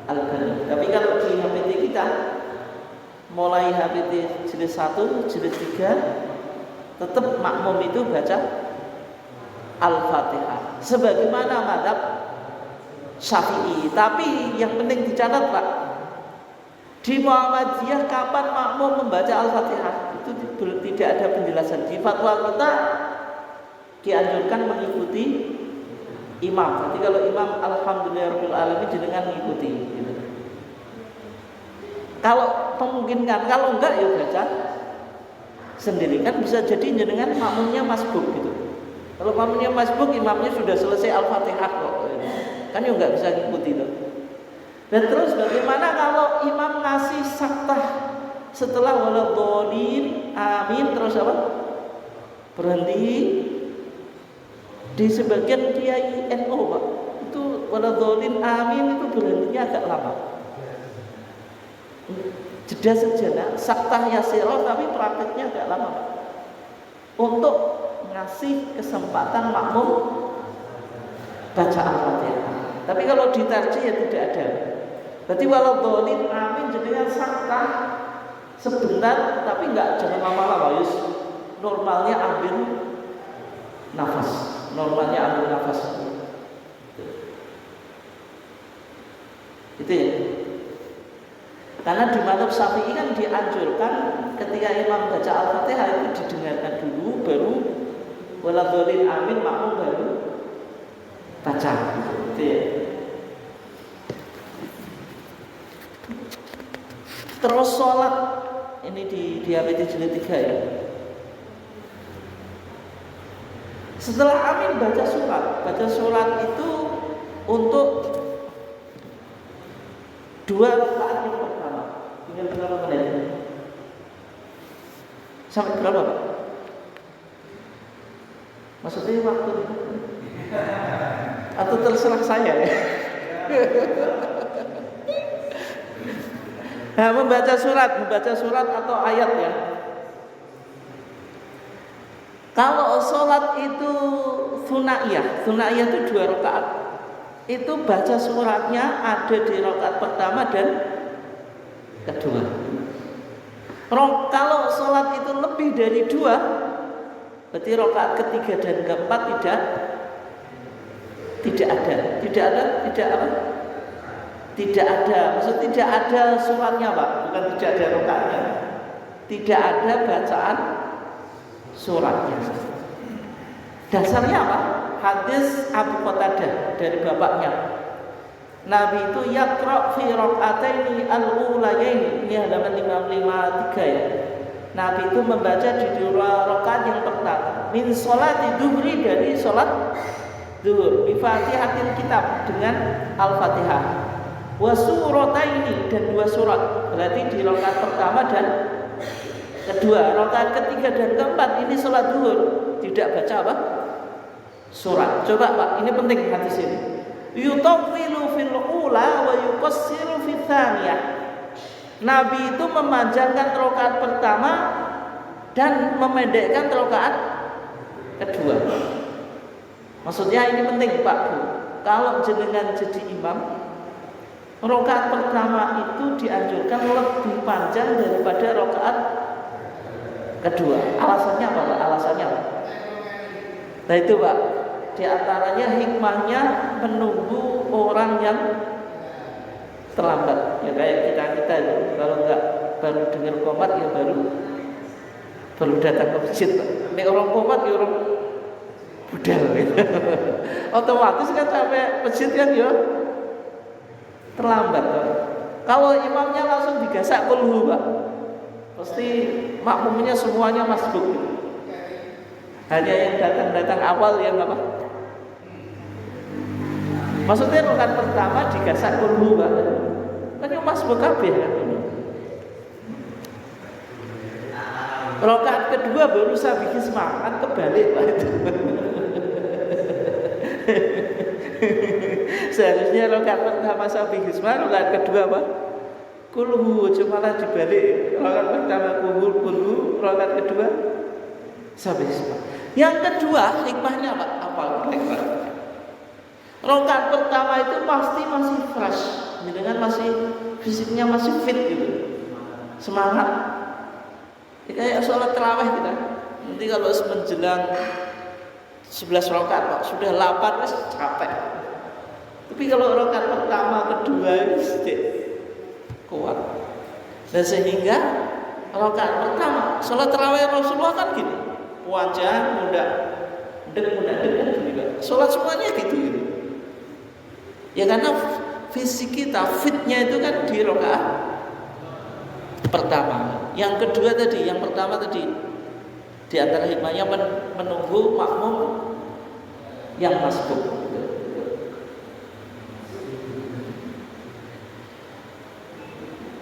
Al-Albani. Tapi kalau di HPT kita mulai HPT jilid 1, jilid 3 tetap makmum itu baca Al-Fatihah sebagaimana mazhab Syafi'i. Tapi yang penting dicatat Pak, di Muhammadiyah kapan makmum membaca Al-Fatihah itu tidak ada penjelasan. Di fatwa kita dianjurkan mengikuti imam. Jadi kalau imam alhamdulillahirabbil alamin jenengan mengikuti gitu. Kalau memungkinkan, kalau enggak ya baca sendiri. Kan bisa jadi jenengan makmumnya masbuk gitu. Kalau makmumnya masbuk, imamnya sudah selesai Al-Fatihah kok. Kan ya enggak bisa ngikuti itu. Dan terus bagaimana kalau imam ngasih saktah setelah waladhdallin amin terus apa? Berhenti. Di sebagian kiai NU Pak, itu waladhdallin amin itu berhentinya agak lama. Jeda sejenak, saktah yasirah tapi prakteknya agak lama Pak. Untuk ngasih kesempatan makmum baca Al-Fatihah. Tapi kalau ditarjih ya tidak ada. Berarti waladhdallin amin jadinya saktah sebentar tapi jangan lama-lama. Normalnya ambil nafas. Normalnya ambil nafas. Itu ya. Karena di mazhab Syafi'i kan dianjurkan ketika imam baca Al-Fatihah itu didengarkan dulu, baru waladhdallin amin makmum baru baca. Gitu ya. Terus sholat ini di HPT jilid 3 ya. Setelah amin baca surat itu untuk 2 rakaat yang pertama. Tinggal berapa menit? Sampai berapa Pak? Maksudnya waktu atau terserah saya ya? Nah, membaca surat atau ayat ya. Kalau sholat itu thunaiyah itu 2 rakaat. Itu baca suratnya ada di rakaat pertama dan kedua. Kalau sholat itu lebih dari 2, berarti rakaat ketiga dan keempat tidak ada. Tidak ada. Maksud tidak ada suratnya Pak, bukan tidak ada rakaatnya. Tidak ada bacaan suratnya. Dasarnya apa? Hadis Abu Qatadah dari bapaknya. Nabi itu yaqra fi raq'ataini al-ulayaini. Ini halaman 553 ya. Nabi itu membaca di 2 rakaat yang pertama min sholati duhri, dari sholat duhur, bi Fatihatil Kitab, dengan Al-Fatihah, wa surataini, dan 2 surat. Berarti di rakaat pertama dan kedua. Rakaat ketiga dan keempat ini sholat duhur tidak baca apa? Surat. Coba Pak, ini penting hadis ini. Yutawwilu fil ula wa yuqassiru fil tsaniyah. Nabi itu memanjangkan rakaat pertama dan memendekkan rakaat kedua. Maksudnya ini penting Pak Bu. Kalau jenengan jadi imam, rakaat pertama itu dianjurkan lebih panjang daripada rakaat kedua. Alasannya apa Pak? Alasannya apa? Nah itu Pak, di antaranya hikmahnya menunggu orang yang terlambat. Ya kayak kita itu, kalau nggak baru dengar qomat ya baru datang ke masjid. Ini orang qomat ya orang budal gitu. Otomatis kan sampai masjid kan ya terlambat Pak. Kalau imamnya langsung digasak kulhu Pak, pasti makmumnya semuanya masbuk. Hanya yang datang awal yang apa? Maksudnya rakaat pertama digasak kulhu Pak, kan yang masbuk kabeh kan. Rakaat kedua baru sabih isma, kan kebalik Pak itu. Seharusnya rakaat pertama sabih isma, rakaat kedua apa? Kulhu, cuma malah dibalik. Rakaat pertama kulhu, rakaat kedua sabih isma. Yang kedua hikmahnya apa? Rakaat pertama itu pasti masih fresh, dengan masih fisiknya masih fit gitu, semangat. Kayak sholat tarawih kita. Nanti kalau menjelang 11 rakaat Pak, sudah 8 wis capek. Tapi kalau rakaat pertama, kedua itu sedikit kuat. Dan sehingga rakaat pertama sholat tarawih Rasulullah kan gini, panjang, mudah kan gini. Sholat semuanya gitu. Ya karena fisik kita fitnya itu kan di rakaat pertama. Yang kedua tadi, yang pertama tadi di antara hikmahnya menunggu makmum yang masbuk.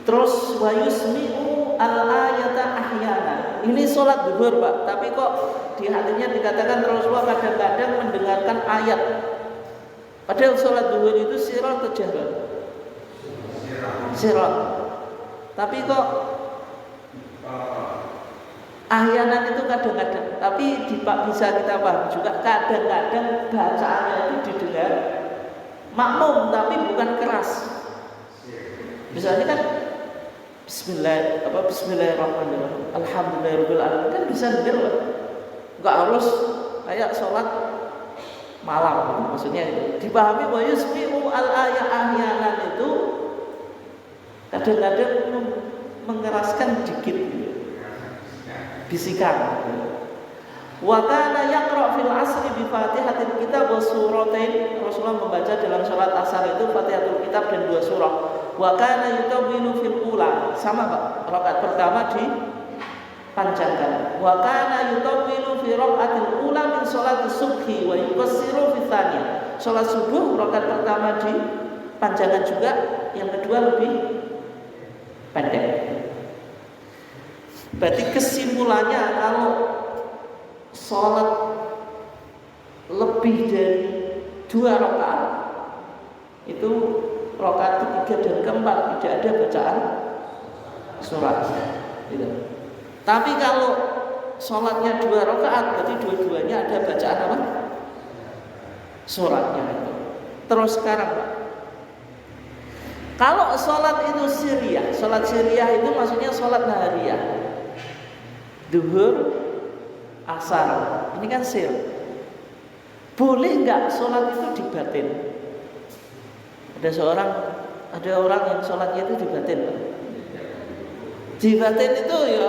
Terus wa yusmi'u al-ayata ahyana. Ini sholat zuhur Pak, tapi kok di hadisnya dikatakan Rasulullah kadang-kadang mendengarkan ayat. Padahal sholat zuhur itu sirah atau jahar? Sirah. Tapi kok ahyanan itu kadang-kadang, tapi bisa kita paham juga kadang-kadang bacaannya itu didengar makmum tapi bukan keras. Misalnya kan Bismillahirrahmanirrahim, Alhamdulillahirabbil alamin, kan bisa dengar, nggak harus kayak sholat malam. Maksudnya itu dipahami bahwa yusmi'u al-ayat ahyanan itu kadang-kadang mengeraskan dikit gitu. Bisikan. Wa kana yaqra fil asri bi Fatihatil Kitab wa suratain. Rasulullah membaca dalam salat asar itu Fatihatul Kitab dan 2 surah. Wa kana yutawwilu fil ula. Sama Pak, rakaat pertama dipanjangkan. Wa kana yutawwilu fi rakaatil ula min salatis subhi wa yuqassiru fi tsaniyah. Salat subuh rakaat pertama dipanjangkan juga, yang kedua lebih pendek. Berarti kesimpulannya kalau sholat lebih dari 2 rakaat itu rakaat ketiga dan keempat tidak ada bacaan surat gitu. Tapi kalau sholatnya 2 rakaat berarti dua-duanya ada bacaan apa? Suratnya itu. Terus sekarang Pak, kalau sholat itu siriyah, sholat siriyah itu maksudnya sholat nahariyah, duhur, asar, ini kan sir. Boleh nggak sholat itu dibatin? Ada orang yang sholatnya itu dibatin. Dibatin itu ya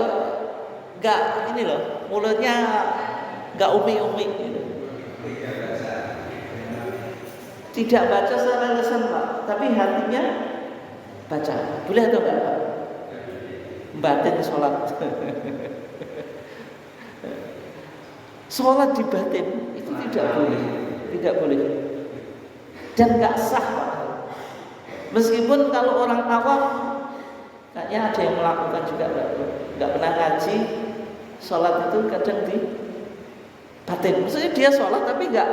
nggak ini loh, mulutnya nggak umi-umi gitu. Tidak baca secara lisan Pak, tapi hatinya baca. Boleh atau enggak Pak? Batin sholat. Sholat di batin itu tidak boleh, dan nggak sah Pak. Meskipun kalau orang awam kayaknya ada yang melakukan juga, nggak pernah ngaji, sholat itu kadang di batin. Maksudnya dia sholat tapi nggak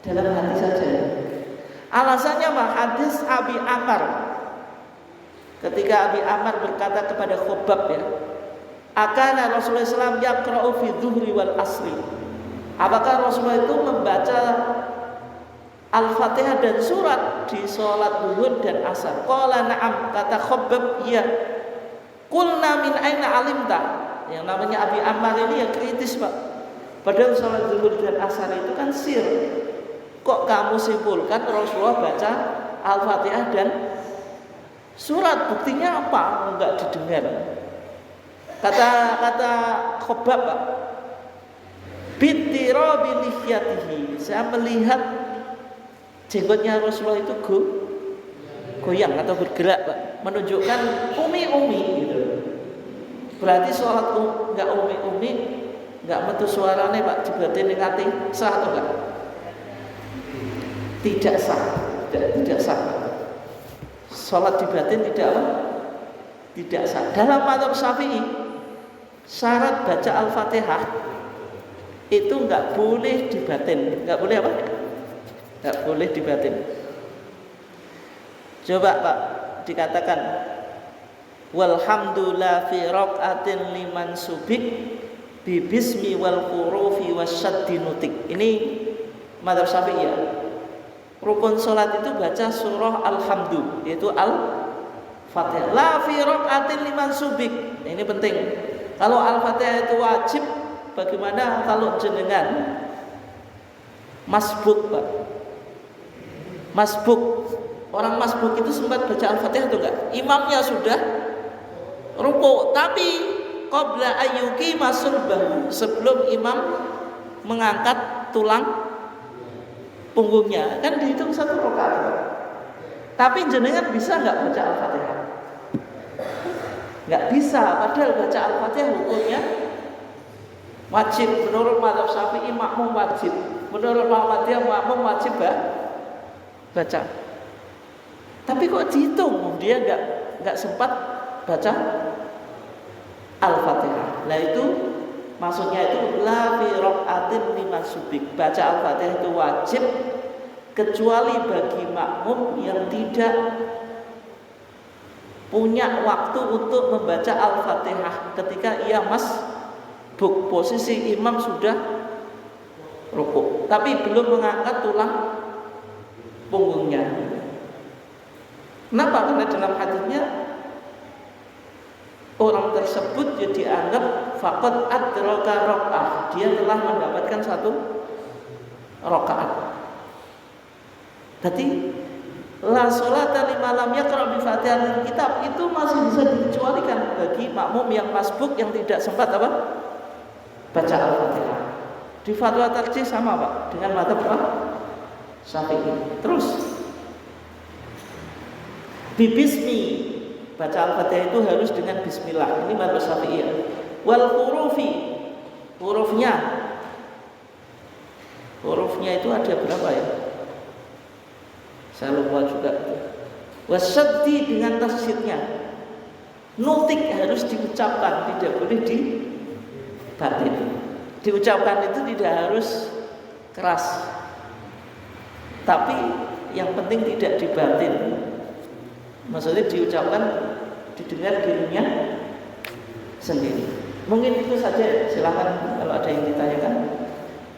dalam hati saja. Alasannya Pak, hadis Abi Amar, ketika Abi Amar berkata kepada Khobab ya, akana Rasulullah SAW yaqra'u fi dhuhri wal asri. Apakah Rasulullah itu membaca Al-Fatihah dan surat di sholat zuhur dan asar? Qala na'am, kata Khobab iya. Qulna min aina alimta, Yang namanya Abi Ammar ini ya kritis Pak. Padahal sholat zuhur dan asar itu kan sir. Kok kamu simpulkan Rasulullah baca Al-Fatihah dan surat? Buktinya apa? Enggak didengar. Kata Khobab Pak, bitira bilihyatihi, saya melihat jenggotnya Rasulullah itu goyang atau bergerak Pak, menunjukkan umi gitu. Berarti sholat enggak umi, enggak metu suarane Pak, dibatin ning ati, sah atau enggak? Tidak sah. Sholat di batin tidak apa? Tidak sah. Dalam mazhab Syafi'i, syarat baca Al-Fatihah itu enggak boleh dibatin. Enggak boleh apa? Enggak boleh dibatin. Coba Pak, dikatakan walhamdulillah fi raqatin liman subik bi bismi wal hurufi wasyaddi nutik. Ini mazhab Syafi'i ya. Rukun salat itu baca surah Alhamdu, yaitu Al-Fatihah. La fi raqatin liman subik. Ini penting. Kalau Al-Fatihah itu wajib, bagaimana kalau jenengan masbuk Pak? Masbuk. Orang masbuk itu sempat baca Al-Fatihah atau enggak? Imamnya sudah rukuk, tapi qabla ayyuki masulbahu, sebelum imam mengangkat tulang punggungnya, kan dihitung satu rakaat. Tapi jenengan bisa nggak baca Al-Fatihah? Nggak bisa, padahal baca Al-Fatihah hukumnya wajib. Menurut mazhab Syafi'i makmum wajib, menurut Muhammadiyah makmum wajib baca. Tapi kok dihitung dia nggak sempat baca Al-Fatihah. Nah itu maksudnya itu la fi raqatin liman subik. Baca Al-Fatihah itu wajib kecuali bagi makmum yang tidak punya waktu untuk membaca Al-Fatihah ketika ia masbuk, posisi imam sudah rukuk tapi belum mengangkat tulang punggungnya. Kenapa? Karena dalam hadisnya orang tersebut ya dianggap faqad adraka raq'ah, dia telah mendapatkan satu rakaat. Berarti la sholata liman lam yaqra bi Fatihatil kitab itu masih bisa dikecualikan bagi makmum yang masbuk yang tidak sempat apa? Baca Al-Fatihah. Di fatwa tarjih sama Pak dengan mazhab Syafi'i. Terus bibismi, baca Al-Fatihah itu harus dengan bismillah. Ini mazhab Syafi'i. Wal hurufi, hurufnya itu ada berapa ya? Saya lupa juga. Wasyaddi dengan tasydidnya. Nutik harus diucapkan, tidak boleh dibatin. Diucapkan itu tidak harus keras, tapi yang penting tidak dibatin. Maksudnya diucapkan, didengar dirinya sendiri. Mungkin itu saja, silakan kalau ada yang ditanyakan.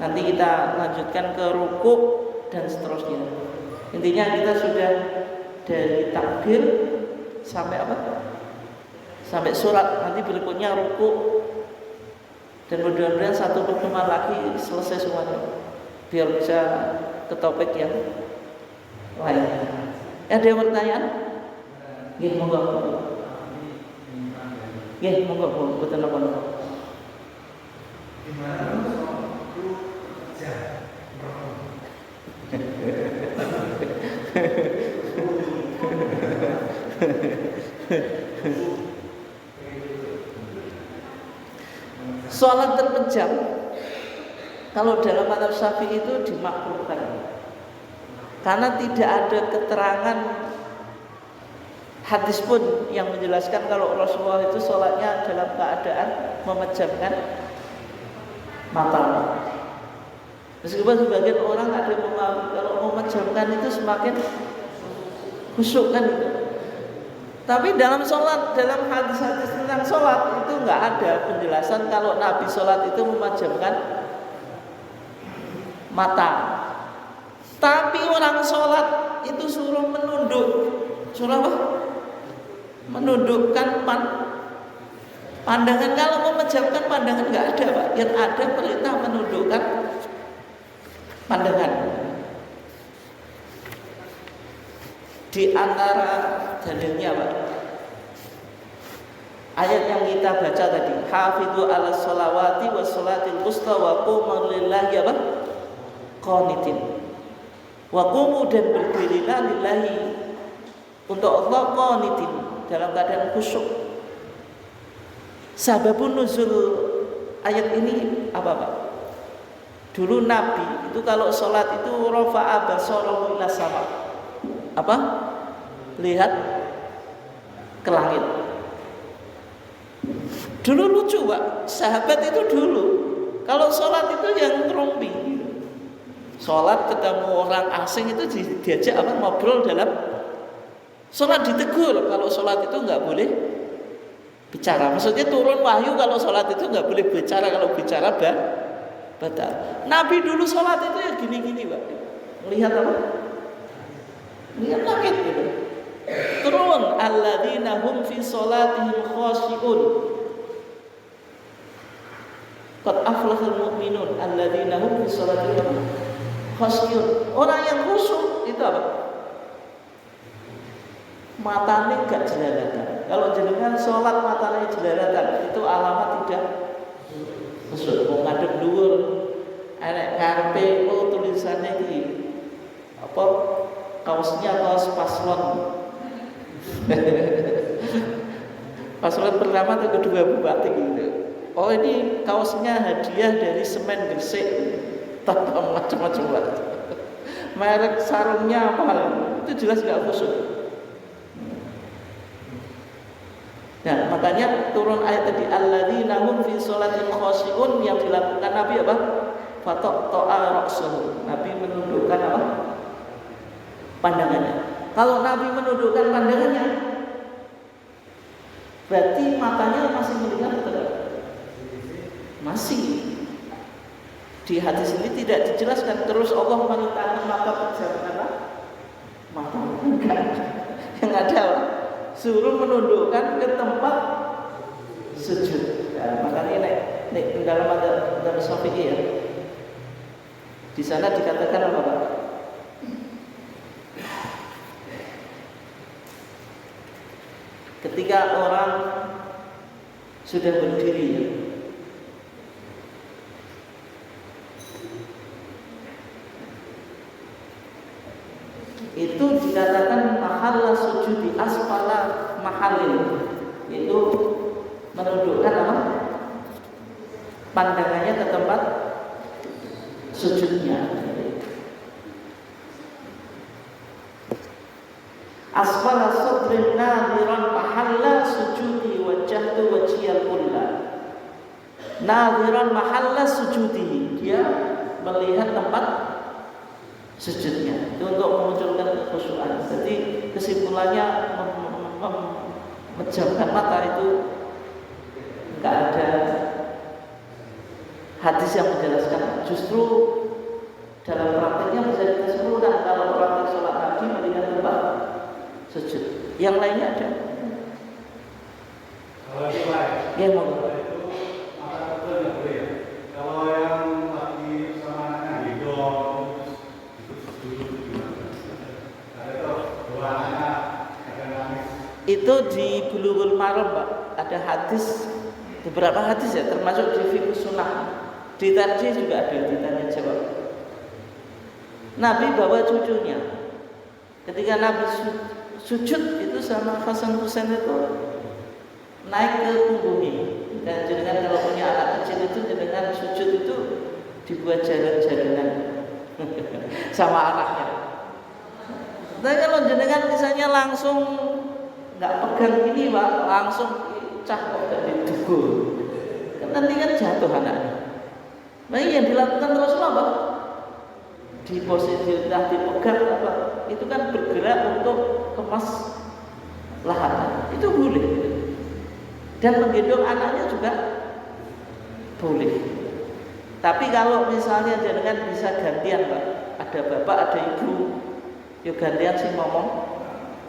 Nanti kita lanjutkan ke rukuk dan seterusnya. Intinya kita sudah dari takbir sampai apa? Sampai surat. Nanti berikutnya rukuk. Dan mudah-mudahan satu pertemuan lagi selesai semuanya, biar bisa ke topik yang lain. Ada yang pertanyaan? Nggih, monggo. Nggih, monggo, boten napa-napa. Sholat terpejam kalau dalam mazhab Syafi'i itu dimakruhkan karena tidak ada keterangan hadis pun yang menjelaskan kalau Rasulullah itu sholatnya dalam keadaan memejamkan mata. Meskipun sebagian orang ada yang memahami kalau memejamkan itu semakin khusyuk kan itu. Tapi dalam sholat, dalam hadis-hadis tentang sholat itu nggak ada penjelasan kalau Nabi sholat itu memejamkan mata. Tapi orang sholat itu suruh menunduk, suruh apa? Menundukkan Pandangan kalau memejamkan pandangan nggak ada Pak. Yang ada perintah menundukkan pandangan. Di antara dalilnya Pak, ayat yang kita baca tadi, hafidhu ala sholawati wa sholatil wusta wa qumu lillahi apa? Qanitin. Wa qumu, dan berdirilah lillahi untuk Allah, qanitin, dalam keadaan khusyuk. Sababun nuzul ayat ini apa Pak? Dulu Nabi itu kalau sholat itu rafa'a basarahu ila sama. Apa? Lihat ke langit. Dulu lucu Pak, sahabat itu dulu kalau sholat itu yang ngerumpi. Sholat ketemu orang asing itu diajak apa? Ngobrol dalam sholat, ditegur. Kalau sholat itu nggak boleh bicara. Maksudnya turun wahyu kalau sholat itu nggak boleh bicara. Kalau bicara batal. Nabi dulu sholat itu ya gini-gini Pak. Melihat apa? Lihat langit gitu. Turun alladzina hum fi sholatihim khashi'un. Qad aflahal mu'minun alladzina hum fi sholatihim khashi'un. Orang yang khusyuk itu apa? Matanya gak jelalatan. Kalau jenengan sholat matanya jelalatan, itu alamat tidak khusyuk. Mau ngadep dhuwur, enek ngarepe tulisannya iki apa? Kaosnya kaos paslon. Paslon pertama atau kedua bupati gitu. Oh ini kaosnya hadiah dari Semen Gresik. Tanpa macam-macam. Merek sarungnya apa? Itu jelas gak khusyuk. Nah, makanya turun ayat tadi alladzina hum fi sholatihim khashi'un, yang dilakukan Nabi apa? Fataqta'a ra'suhu. Nabi menundukkan apa? Pandangannya. Kalau Nabi menundukkan pandangannya, berarti matanya masih melihat atau masih. Di hadis ini tidak dijelaskan. Terus Allah merintahkan maka pejamkanlah mata. Yang ada suruh menundukkan ke tempat sujud. Nah, makanya nek dalam ada Syafi'i ya. Di sana dikatakan apa Pak? Ketika orang sudah berdiri ya, itu dikatakan mahalla sujudi asfala mahallin, itu menundukkan apa? Pandangannya ke tempat sujudnya. Asfala sadrin nadhiran mahalla sujudi wajjahtu wajhiyal qibla. Nadhiran mahalla sujudi, dia melihat tempat sujudnya. Itu untuk memunculkan kekhusyuan. Jadi kesimpulannya memejamkan mata itu enggak ada hadis yang menjelaskan. Justru dalam prakteknya bisa kita simpulkan kalau praktek sholat Nabi melihat tempat sujud. Yang lainnya ada. Kalau itu lain. Ya mau. Kalau itu maka betul nggak boleh ya. Kalau yang lagi sama anaknya hidung, itu gimana? Ada tuh dua anaknya ada nangis. Itu di Bulughul Maram Pak. Ada hadis, beberapa hadis ya, termasuk di Fiqh Sunnah. Di Tarjih juga ada ditanya jawab. Nabi bawa cucunya. Ketika Nabi sujud itu sama Hasan Husain itu naik ke punggungnya. Dan jenengan kalau punya anak kecil itu jenengan sujud itu dibuat jalan-jalanan sama anaknya. Tapi kalau jenengan misalnya langsung nggak pegang ini Pak, langsung cah kok gak didugul, kan nanti kan jatuh anaknya. Nah yang dilakukan Rasulullah Pak, di posisi entah dipegang apa, itu kan bergerak untuk kemas lahan, itu boleh. Dan menggendong anaknya juga boleh. Tapi kalau misalnya jenengan bisa gantian Pak, ada bapak, ada ibu, yuk gantian sih ngomong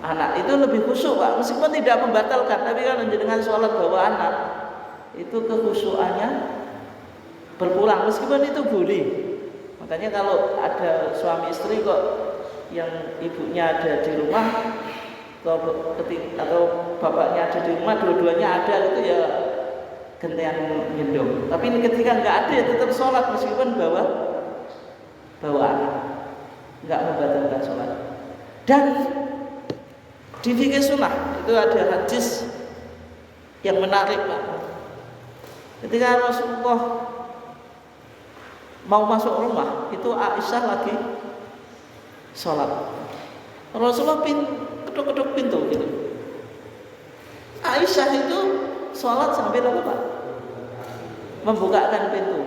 anak, itu lebih khusyuk Pak, meskipun tidak membatalkan. Tapi kalau jenengan sholat bawa anak, itu kekhusyuannya berkurang, meskipun itu boleh. Makanya kalau ada suami istri kok yang ibunya ada di rumah atau bapaknya ada di rumah, dua-duanya ada, itu ya gantian gendong. Tapi ini ketika nggak ada ya tetap sholat meskipun bawa anak, nggak membatalkan sholat. Dan di fikih sunnah itu ada hadis yang menarik, Pak. Ketika Rasulullah mau masuk rumah, itu Aisyah lagi sholat. Rasulullah ketuk-ketuk pintu gitu. Aisyah itu sholat sambil apa, Pak? Membukakan pintu.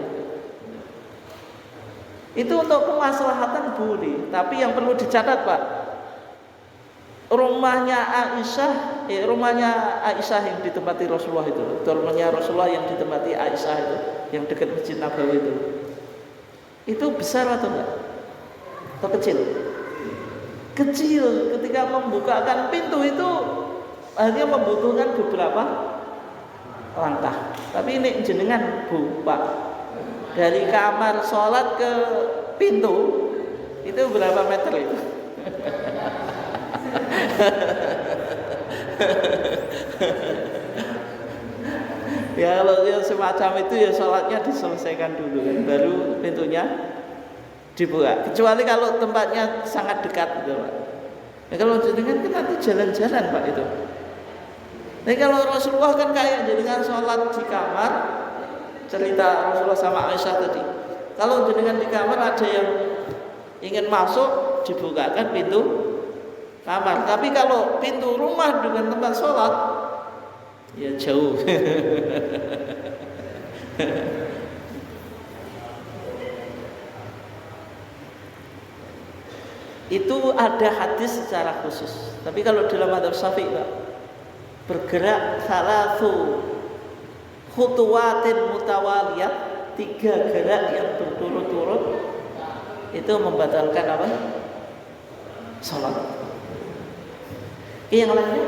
Itu untuk kemaslahatan boleh, tapi yang perlu dicatat, Pak, rumahnya Aisyah yang ditempati Rasulullah itu, rumahnya Rasulullah yang ditempati Aisyah itu, yang dekat Masjid Nabawi itu besar atau enggak? Atau kecil? Kecil. Ketika membukakan pintu itu hanya membutuhkan beberapa langkah. Tapi ini jenengan, Bu, Pak, dari kamar sholat ke pintu itu berapa meter itu? Ya kalau yang semacam itu ya sholatnya diselesaikan dulu kan, baru pintunya dibuka. Kecuali kalau tempatnya sangat dekat gitu, Pak. Ya kalau jenengan kan nanti jalan-jalan, Pak, itu. Tapi kalau Rasulullah kan kayak jenengan sholat di kamar, cerita Rasulullah sama Aisyah tadi. Kalau jenengan di kamar ada yang ingin masuk, dibukakan pintu kamar. Tapi kalau pintu rumah dengan tempat sholat, ya jauh. Itu ada hadis secara khusus. Tapi kalau dalam madzhab Syafi'i, Pak, bergerak salatu khutuwatin mutawaliyah, 3 gerak yang berturut-turut itu membatalkan apa? Salat. Yang lainnya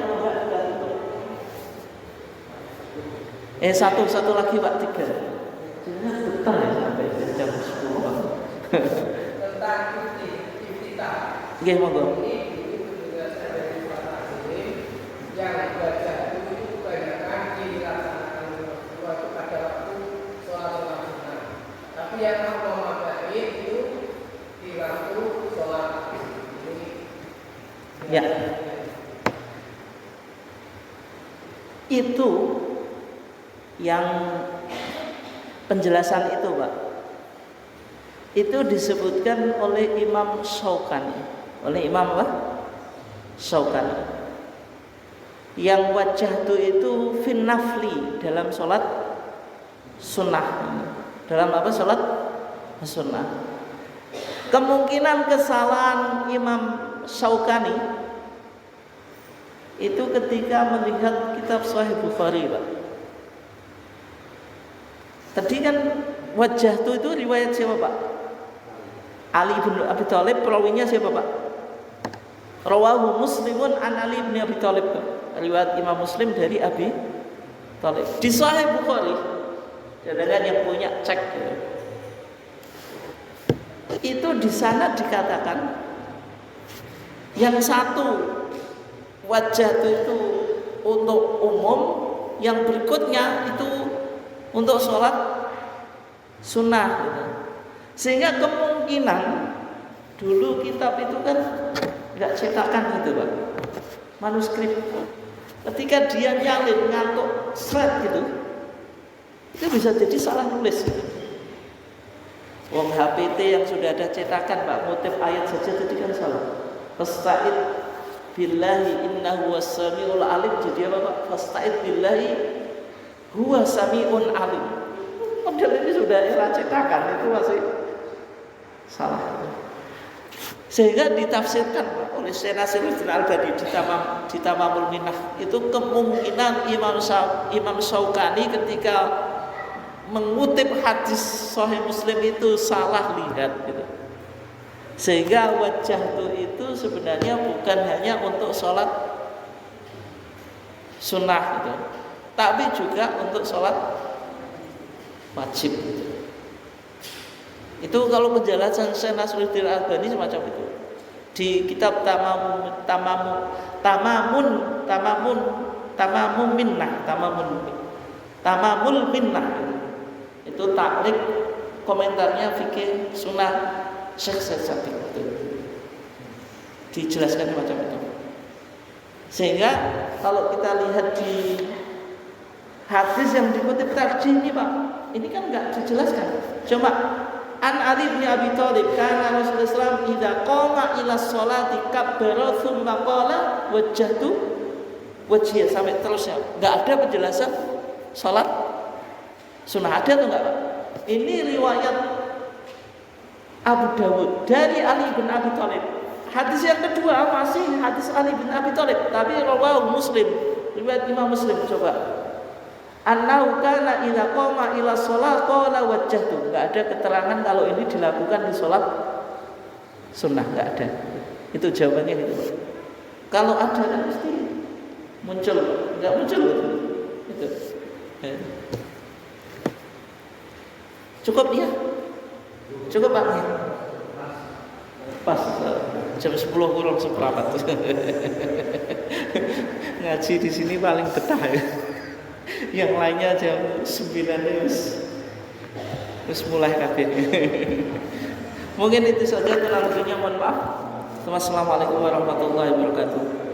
satu lagi, Pak, 3. Jangan betah ya sampai jam 10, Pak. Tentang aktivitas. Nggih, monggo. Yang baca itu kebanyakan dilaksanakan waktu pada waktu sholat sunnah. Tapi yang Muhammadiyah itu di waktu sholat ini. Ya. Itu yang penjelasan itu, Pak, itu disebutkan oleh Imam Syaukani. Oleh Imam apa? Syaukani. Yang wajah itu finnafli, dalam sholat sunnah. Dalam apa? Sholat sunnah. Kemungkinan kesalahan Imam Syaukani itu ketika melihat kitab Sahih Bukhari, Pak. Tadi kan wajah itu riwayat siapa, Pak? Ali bin Abi Thalib. Perawinya siapa, Pak? Rawahu Muslimun an Ali bin Abi Thalib. Riwayat Imam Muslim dari Abi Thalib. Di Sahih Bukhari, jangan yang punya cek gitu. Itu di sana dikatakan yang satu wajah itu untuk umum, yang berikutnya itu untuk sholat sunnah gitu. Sehingga kemungkinan dulu kitab itu kan nggak cetakan gitu, Pak, manuskrip. Ketika dia nyalin ngantuk seret gitu, itu bisa jadi salah nulis gitu. Wong HPT yang sudah ada cetakan, Pak, motif ayat saja tadi kan salah. Fasta'id billahi innahu was-sami'ul alim. Jadi apa, Pak? Fasta'id billahi huwa sami'un alim. Model ini sudah era cetakan, itu masih salah. Sehingga ditafsirkan, Pak, oleh Syekh Nasiruddin Albani di Tamamul Minnah, itu kemungkinan Imam Syaukani ketika mengutip hadis Sahih Muslim itu salah lihat gitu. Sehingga wajah itu sebenarnya bukan hanya untuk sholat sunnah gitu, tapi juga untuk sholat wajib. Itu kalau penjelasan Syekh Nasruddin Albani semacam itu. Di kitab Tamamul Minnah itu takrik komentarnya fikih sunnah Syekh Sadiq itu dijelaskan semacam itu. Sehingga kalau kita lihat di hadis yang dikutip tarjih ini Pak, ini kan enggak dijelaskan. Coba An Ali bin Abi Thalib kana Rasulullah SAW idza qama ila sholati kabbara tsumma qala wajjahtu wajhiya sampai terusnya. Enggak ada penjelasan salat sunnah, ada atau enggak Pak? Ini riwayat Abu Dawud dari Ali bin Abi Thalib. Hadis yang kedua masih hadis Ali bin Abi Thalib, tapi rawahu Muslim, riwayat Imam Muslim. Coba annahu kana idza qama ila shalah qala wajjahtu. Enggak ada keterangan kalau ini dilakukan di salat sunnah, enggak ada. Itu jawabannya itu. Kalau ada kan mesti muncul, enggak muncul itu. Cukup ya? Cukup Pak? Pas jam 10 kurang seperempat. Ngaji di sini paling betah ya. Yang lainnya jam 9 terus mulai kabeh. Mungkin itu saja, kurang lebihnya mohon maaf. Wassalamualaikum warahmatullahi wabarakatuh.